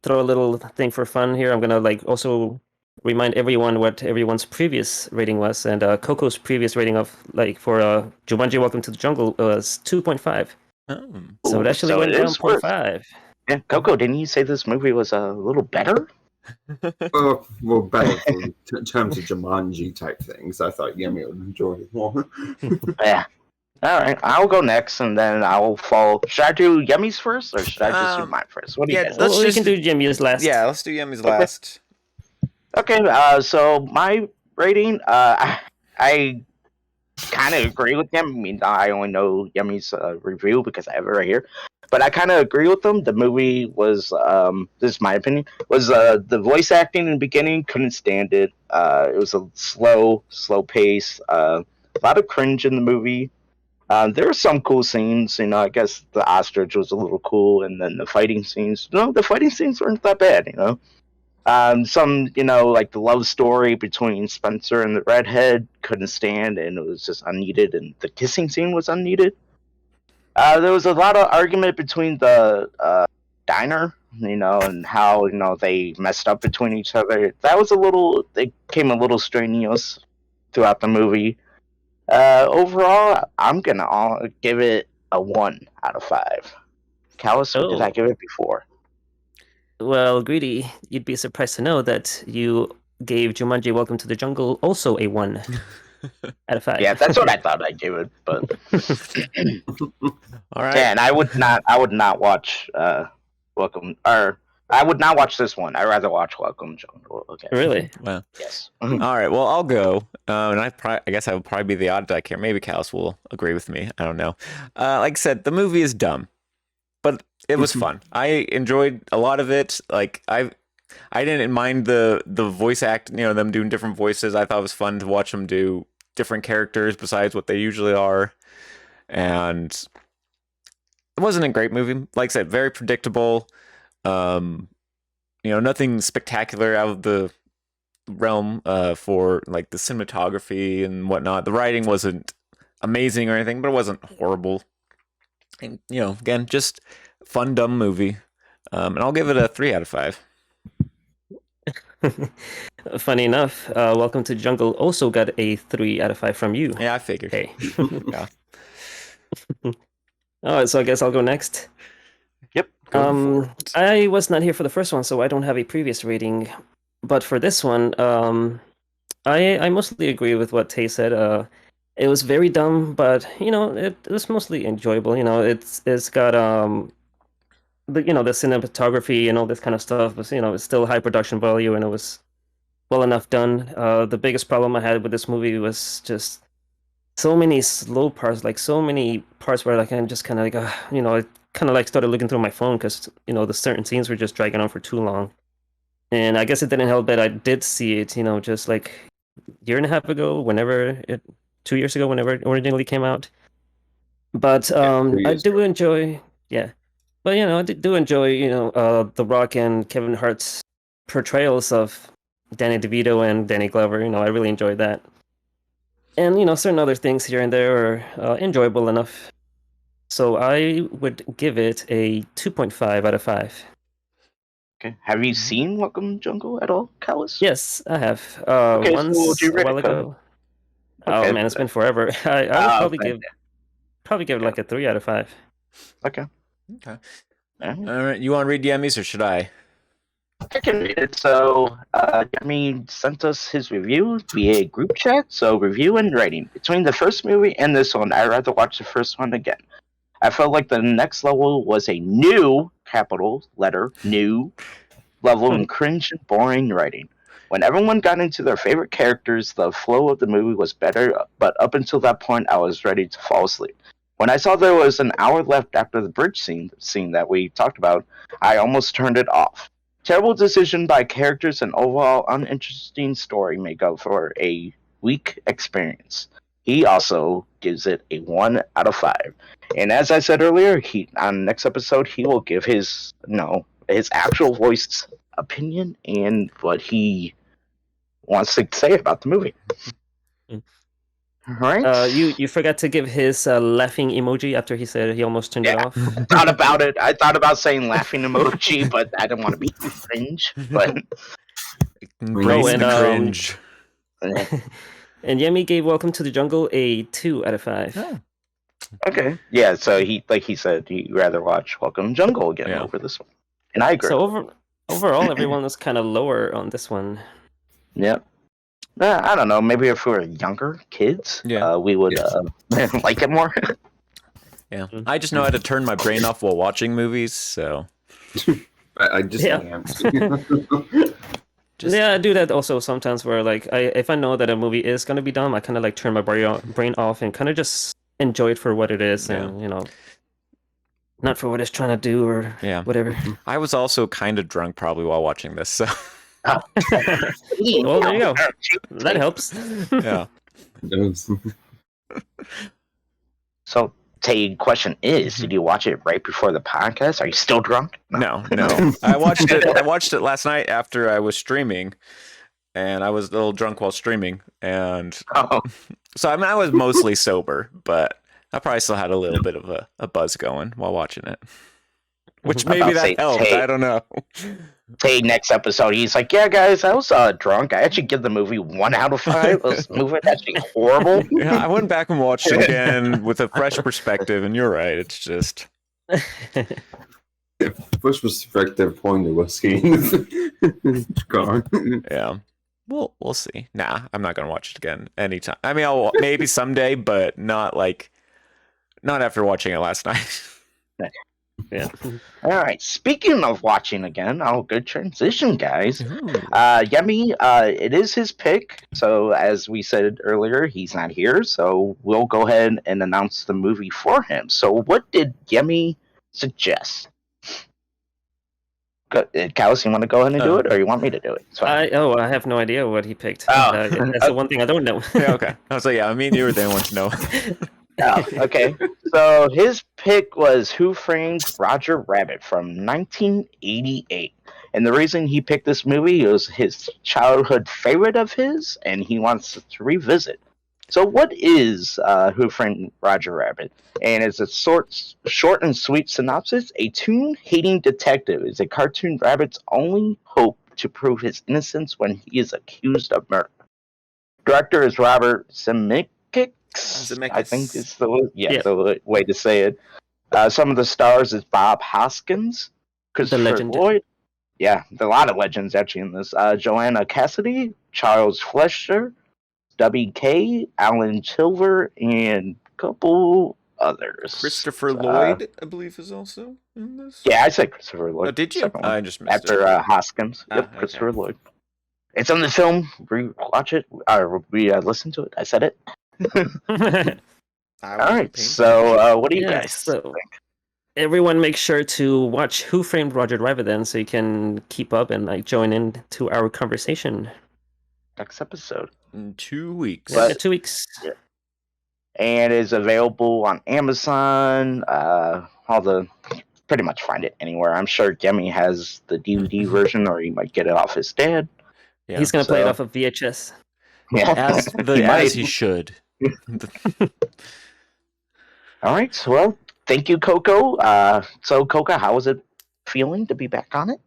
[SPEAKER 4] throw a little thing for fun here. I'm gonna also remind everyone what everyone's previous rating was, and Coco's previous rating of for Jumanji: Welcome to the Jungle was 2.5.
[SPEAKER 3] Oh.
[SPEAKER 4] So it actually went down 0.5.
[SPEAKER 2] Yeah, Coco, didn't you say this movie was a little better?
[SPEAKER 5] Well, better in terms of Jumanji type things. I thought Yemmy would enjoy it more.
[SPEAKER 2] Yeah. All right, I'll go next, and then I'll follow. Should I do Yemmy's first, or should I just do mine first? What do you guys?
[SPEAKER 4] We can do Yemmy's last.
[SPEAKER 3] Yeah, let's do Yemmy's last.
[SPEAKER 2] Okay, so my rating, I kind of agree with them. I mean, I only know Yemmy's review because I have it right here. But I kind of agree with them. The movie was, this is my opinion, was the voice acting in the beginning, couldn't stand it. It was a slow pace, a lot of cringe in the movie. There were some cool scenes, I guess the ostrich was a little cool, and then the fighting scenes, the fighting scenes weren't that bad, Some, like the love story between Spencer and the redhead couldn't stand, and it was just unneeded, and the kissing scene was unneeded. There was a lot of argument between the diner, and how, they messed up between each other. It came a little strenuous throughout the movie. Overall, I'm going to give it a 1 out of 5. Callus, what did I give it before?
[SPEAKER 4] Well, Greedy, you'd be surprised to know that you gave Jumanji: Welcome to the Jungle also a 1. out of 5.
[SPEAKER 2] Yeah, that's what I thought I'd give it, but
[SPEAKER 3] All right.
[SPEAKER 2] yeah, and I would not watch Welcome, or I would not watch this one. I'd rather watch Welcome Jungle. Okay.
[SPEAKER 4] Really?
[SPEAKER 3] Well,
[SPEAKER 2] Yes.
[SPEAKER 3] all right. Well, I'll go. And I guess I would probably be the odd duck here. Maybe Callus will agree with me. I don't know. Like I said, the movie is dumb, but it was fun. I enjoyed a lot of it. Like I didn't mind the voice act. Them doing different voices. I thought it was fun to watch them do different characters besides what they usually are. And it wasn't a great movie. Like I said, very predictable. Nothing spectacular out of the realm for like the cinematography and whatnot. The writing wasn't amazing or anything, but it wasn't horrible. And again, just fun, dumb movie. And I'll give it a 3 out of 5.
[SPEAKER 4] Funny enough, Welcome to Jungle also got a 3 out of 5 from you.
[SPEAKER 3] Yeah, I figured.
[SPEAKER 4] Okay.
[SPEAKER 3] Yeah.
[SPEAKER 4] Alright, so I guess I'll go next.
[SPEAKER 2] Yep.
[SPEAKER 4] I was not here for the first one, so I don't have a previous rating. But for this one, I mostly agree with what Tay said. It was very dumb, but it was mostly enjoyable. It's got the cinematography and all this kind of stuff was it's still high production value, and it was well enough done. The biggest problem I had with this movie was just so many slow parts, like so many parts where like I'm just kind of like I kind of like started looking through my phone because the certain scenes were just dragging on for too long. And I guess it didn't help that I did see it just like a year and a half ago, 2 years ago, whenever it originally came out. But I do enjoy, yeah. But I do enjoy, The Rock and Kevin Hart's portrayals of Danny DeVito and Danny Glover. I really enjoyed that. And certain other things here and there are enjoyable enough. So I would give it a 2.5 out of 5.
[SPEAKER 2] Okay. Have you seen Welcome Jungle at all, Callus?
[SPEAKER 4] Yes, I have.
[SPEAKER 2] Okay, so
[SPEAKER 4] Once
[SPEAKER 2] would you
[SPEAKER 4] a
[SPEAKER 2] rate
[SPEAKER 4] while
[SPEAKER 2] it,
[SPEAKER 4] ago.
[SPEAKER 2] Okay.
[SPEAKER 4] Oh man, it's been forever. I would probably
[SPEAKER 2] thank
[SPEAKER 4] give it like a 3 out of 5.
[SPEAKER 2] Okay.
[SPEAKER 3] Okay.
[SPEAKER 2] Alright.
[SPEAKER 3] All right. You want to read Yemmy's or should I?
[SPEAKER 2] I can read it. So, Yemmy sent us his review via group chat. So, review and rating. Between the first movie and this one, I'd rather watch the first one again. I felt like the next level was a new, capital letter, new level in cringe and boring writing. When everyone got into their favorite characters, the flow of the movie was better, but up until that point, I was ready to fall asleep. When I saw there was an hour left after the bridge scene that we talked about, I almost turned it off. Terrible decision by characters and overall uninteresting story make up for a weak experience. He also gives it a 1 out of 5. And as I said earlier, on next episode he will give his his actual voice opinion and what he wants to say about the movie. All right.
[SPEAKER 4] You forgot to give his laughing emoji after he said he almost turned it off.
[SPEAKER 2] Thought about it. I thought about saying laughing emoji, but I didn't want to be cringe. But
[SPEAKER 3] Embrace
[SPEAKER 4] and,
[SPEAKER 3] the cringe.
[SPEAKER 4] And Yemmy gave Welcome to the Jungle a 2 out of 5.
[SPEAKER 3] Oh.
[SPEAKER 2] okay, yeah. So he said he'd rather watch Welcome Jungle again over this one, and I agree.
[SPEAKER 4] So overall, everyone was kind of lower on this one.
[SPEAKER 2] Yeah. I don't know. Maybe if we were younger kids, we would like it more.
[SPEAKER 3] Yeah, I just know how to turn my brain off while watching movies, so
[SPEAKER 5] I just can't.
[SPEAKER 4] Yeah, I do that also sometimes. Where like, if I know that a movie is gonna be dumb, I kind of like turn my brain off and kind of just enjoy it for what it is, and not for what it's trying to do or whatever.
[SPEAKER 3] I was also kind of drunk probably while watching this, so.
[SPEAKER 4] Well, there you go. That helps.
[SPEAKER 3] Yeah.
[SPEAKER 2] So, Tay, question is, did you watch it right before the podcast? Are you still drunk?
[SPEAKER 3] No. I watched it last night after I was streaming, and I was a little drunk while streaming, and so I was mostly sober, but I probably still had a little bit of a buzz going while watching it, which maybe that helped. I don't know.
[SPEAKER 2] Tay, next episode, he's like, yeah, guys, I was drunk. I actually give the movie 1 out of 5. This movie is actually horrible.
[SPEAKER 3] Yeah, I went back and watched it again with a fresh perspective, and you're right. It's just...
[SPEAKER 5] First perspective point of whiskey. Gone.
[SPEAKER 3] Yeah. We'll see. Nah, I'm not gonna watch it again anytime. I mean, I'll maybe someday, but not after watching it last night.
[SPEAKER 4] Yeah.
[SPEAKER 2] All right. Speaking of watching again, good transition, guys.
[SPEAKER 3] Ooh.
[SPEAKER 2] Yemmy, it is his pick. So as we said earlier, he's not here, so we'll go ahead and announce the movie for him. So what did Yemmy suggest? Callus, you want to go ahead and do it, or you want me to do it?
[SPEAKER 4] I have no idea what he picked.
[SPEAKER 2] Oh.
[SPEAKER 4] That's the one thing I don't know.
[SPEAKER 3] Yeah, okay. I was like, yeah, me and you were the only ones to know.
[SPEAKER 2] Oh, okay. So his pick was Who Framed Roger Rabbit from 1988. And the reason he picked this movie was his childhood favorite of his, and he wants to revisit. So what is Who Framed Roger Rabbit? And it's a short and sweet synopsis. A tune-hating detective is a cartoon rabbit's only hope to prove his innocence when he is accused of murder. Director is Robert Zemeckis. I think it's the way to say it. Some of the stars is Bob Hoskins, Christopher
[SPEAKER 4] legend.
[SPEAKER 2] Lloyd. Yeah, there are a lot of legends actually in this. Joanna Cassidy, Charles Fleischer, W.K., Alan Silver, and a couple others.
[SPEAKER 3] Christopher Lloyd, I believe, is also in this.
[SPEAKER 2] Yeah, I said Christopher Lloyd.
[SPEAKER 3] Oh, did you?
[SPEAKER 2] Second one.
[SPEAKER 3] I just missed
[SPEAKER 2] After
[SPEAKER 3] it.
[SPEAKER 2] Hoskins. Yep,
[SPEAKER 3] okay.
[SPEAKER 2] Christopher Lloyd. It's on the film. Watch it. Or listen to it. I said it. All right. So, what do you guys think?
[SPEAKER 4] Everyone make sure to watch Who Framed Roger Rabbit then, so you can keep up and join in to our conversation.
[SPEAKER 2] Next episode.
[SPEAKER 3] In 2 weeks.
[SPEAKER 4] Yeah, 2 weeks.
[SPEAKER 2] Yeah. And is available on Amazon. Pretty much find it anywhere. I'm sure Yemmy has the DVD version, or he might get it off his dad.
[SPEAKER 3] Yeah.
[SPEAKER 4] He's gonna play it off of VHS.
[SPEAKER 2] Yeah,
[SPEAKER 3] as he should.
[SPEAKER 2] All right. Well, thank you, Coco. So, Coco, how was it feeling to be back on it?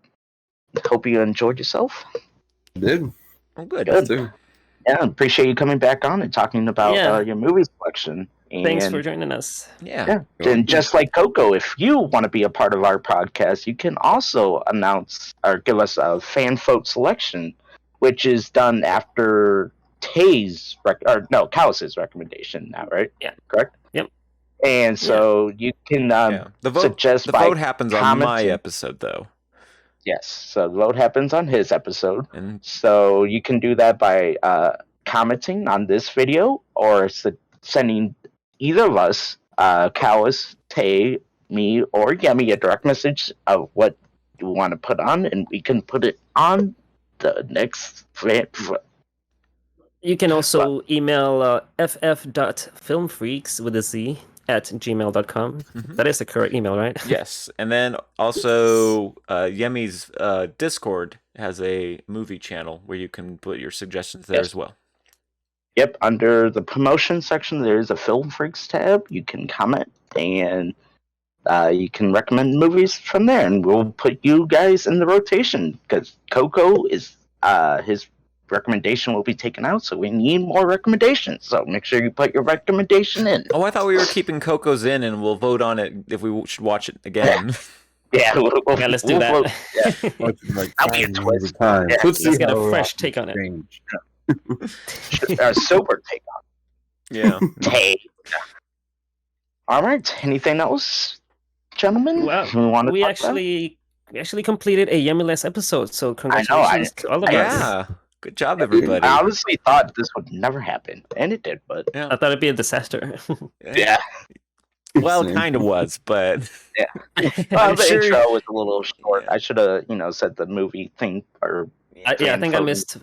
[SPEAKER 2] Hope you enjoyed yourself.
[SPEAKER 5] Did.
[SPEAKER 3] Oh, good.
[SPEAKER 2] Good. Yeah, appreciate you coming back on and talking about your movie selection. And,
[SPEAKER 4] Thanks for joining us.
[SPEAKER 3] Yeah.
[SPEAKER 2] And just like Coco, if you want to be a part of our podcast, you can also announce or give us a fan vote selection, which is done after Callus's recommendation now, right?
[SPEAKER 4] Yeah.
[SPEAKER 2] Correct?
[SPEAKER 4] Yep.
[SPEAKER 2] And so you can
[SPEAKER 3] The vote happens on my episode, though.
[SPEAKER 2] Yes, so the vote happens on his episode.
[SPEAKER 3] And
[SPEAKER 2] So you can do that by commenting on this video or sending either of us, Callus, Tay, me, or Yemmy, a direct message of what you want to put on, and we can put it on the next.
[SPEAKER 4] You can also email ff.filmfreaks with a Z at gmail.com.
[SPEAKER 3] Mhm.
[SPEAKER 4] That is the correct email, right?
[SPEAKER 3] yes, and then also Yemmy's Discord has a movie channel where you can put your suggestions there as well.
[SPEAKER 2] Yep, under the promotion section, there is a Film Freaks tab. You can comment and you can recommend movies from there, and we'll put you guys in the rotation because Coco is his recommendation will be taken out, so we need more recommendations. So make sure you put your recommendation in.
[SPEAKER 3] Oh, I thought we were keeping Coco's in, and we'll vote on it if we should watch it again.
[SPEAKER 2] Yeah,
[SPEAKER 4] Let's do that.
[SPEAKER 2] vote. Yeah.
[SPEAKER 5] Like
[SPEAKER 2] That'll be a
[SPEAKER 5] 5
[SPEAKER 2] twist.
[SPEAKER 5] at a time.
[SPEAKER 2] Yeah.
[SPEAKER 5] Let's
[SPEAKER 4] Let's
[SPEAKER 5] see
[SPEAKER 4] get a
[SPEAKER 5] how
[SPEAKER 4] fresh
[SPEAKER 5] often
[SPEAKER 4] take on it.
[SPEAKER 5] change.
[SPEAKER 2] Sober take on.
[SPEAKER 3] Yeah.
[SPEAKER 2] Hey. All right. Anything else, gentlemen?
[SPEAKER 4] Wow. We actually completed a Yemmyless episode, so congratulations to all of us.
[SPEAKER 3] Yeah. Good job, everybody.
[SPEAKER 2] I honestly thought this would never happen, and it did. But
[SPEAKER 4] I thought it'd be a disaster.
[SPEAKER 2] yeah.
[SPEAKER 3] Well,
[SPEAKER 5] Same.
[SPEAKER 3] kind of was, but
[SPEAKER 2] Well, the
[SPEAKER 3] sure-
[SPEAKER 2] intro was a little short.
[SPEAKER 3] Yeah.
[SPEAKER 2] I should have, said the movie thing or
[SPEAKER 4] I think I
[SPEAKER 2] Fan
[SPEAKER 4] missed.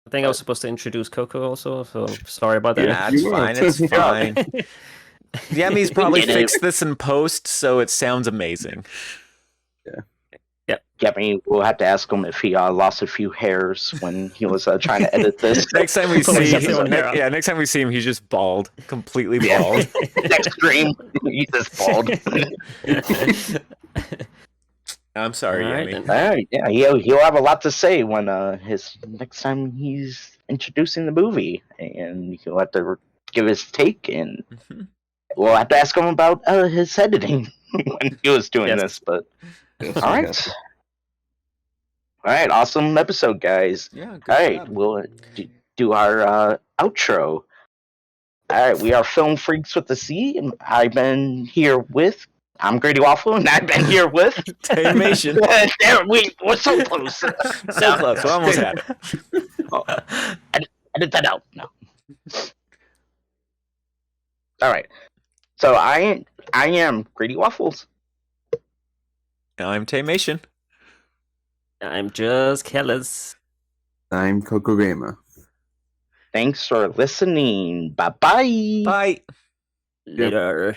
[SPEAKER 4] I think I was supposed to introduce Coco also, so sorry about that.
[SPEAKER 3] Nah, it's fine. It's fine. Yemmy's probably
[SPEAKER 2] Get it.
[SPEAKER 3] fixed this in post, so it sounds amazing.
[SPEAKER 2] We'll have to ask him if he lost a few hairs when he was trying to edit this.
[SPEAKER 3] Next time we
[SPEAKER 4] Probably
[SPEAKER 3] see,
[SPEAKER 4] got some hair on.
[SPEAKER 3] next time we see him, he's just bald, completely
[SPEAKER 2] Yeah.
[SPEAKER 3] bald.
[SPEAKER 2] Next stream, he's just bald.
[SPEAKER 3] I'm sorry,
[SPEAKER 4] All right,
[SPEAKER 3] Yemmy.
[SPEAKER 4] then.
[SPEAKER 2] All right, yeah, he'll have a lot to say when his next time he's introducing the movie, and he'll have to give his take, and
[SPEAKER 3] Mhm.
[SPEAKER 2] we'll have to ask him about his editing when he was doing
[SPEAKER 4] Yes.
[SPEAKER 2] this. But
[SPEAKER 5] Yes,
[SPEAKER 2] all right.
[SPEAKER 5] yes.
[SPEAKER 2] All right, awesome episode, guys.
[SPEAKER 3] Yeah, good
[SPEAKER 2] All right,
[SPEAKER 3] job.
[SPEAKER 2] we'll do our outro. All right, we are Film Freaks with the C, and I've been here with. I'm Grady Waffle, and I've been here with.
[SPEAKER 3] Animation.
[SPEAKER 2] There, we're so close.
[SPEAKER 3] So close. We almost had it.
[SPEAKER 2] Oh, edit that out. No. All right. So I am Grady Waffles.
[SPEAKER 3] I'm Taymation.
[SPEAKER 4] I'm just careless.
[SPEAKER 5] I'm Coco Gamer.
[SPEAKER 2] Thanks for listening. Bye bye.
[SPEAKER 3] Bye.
[SPEAKER 4] Later.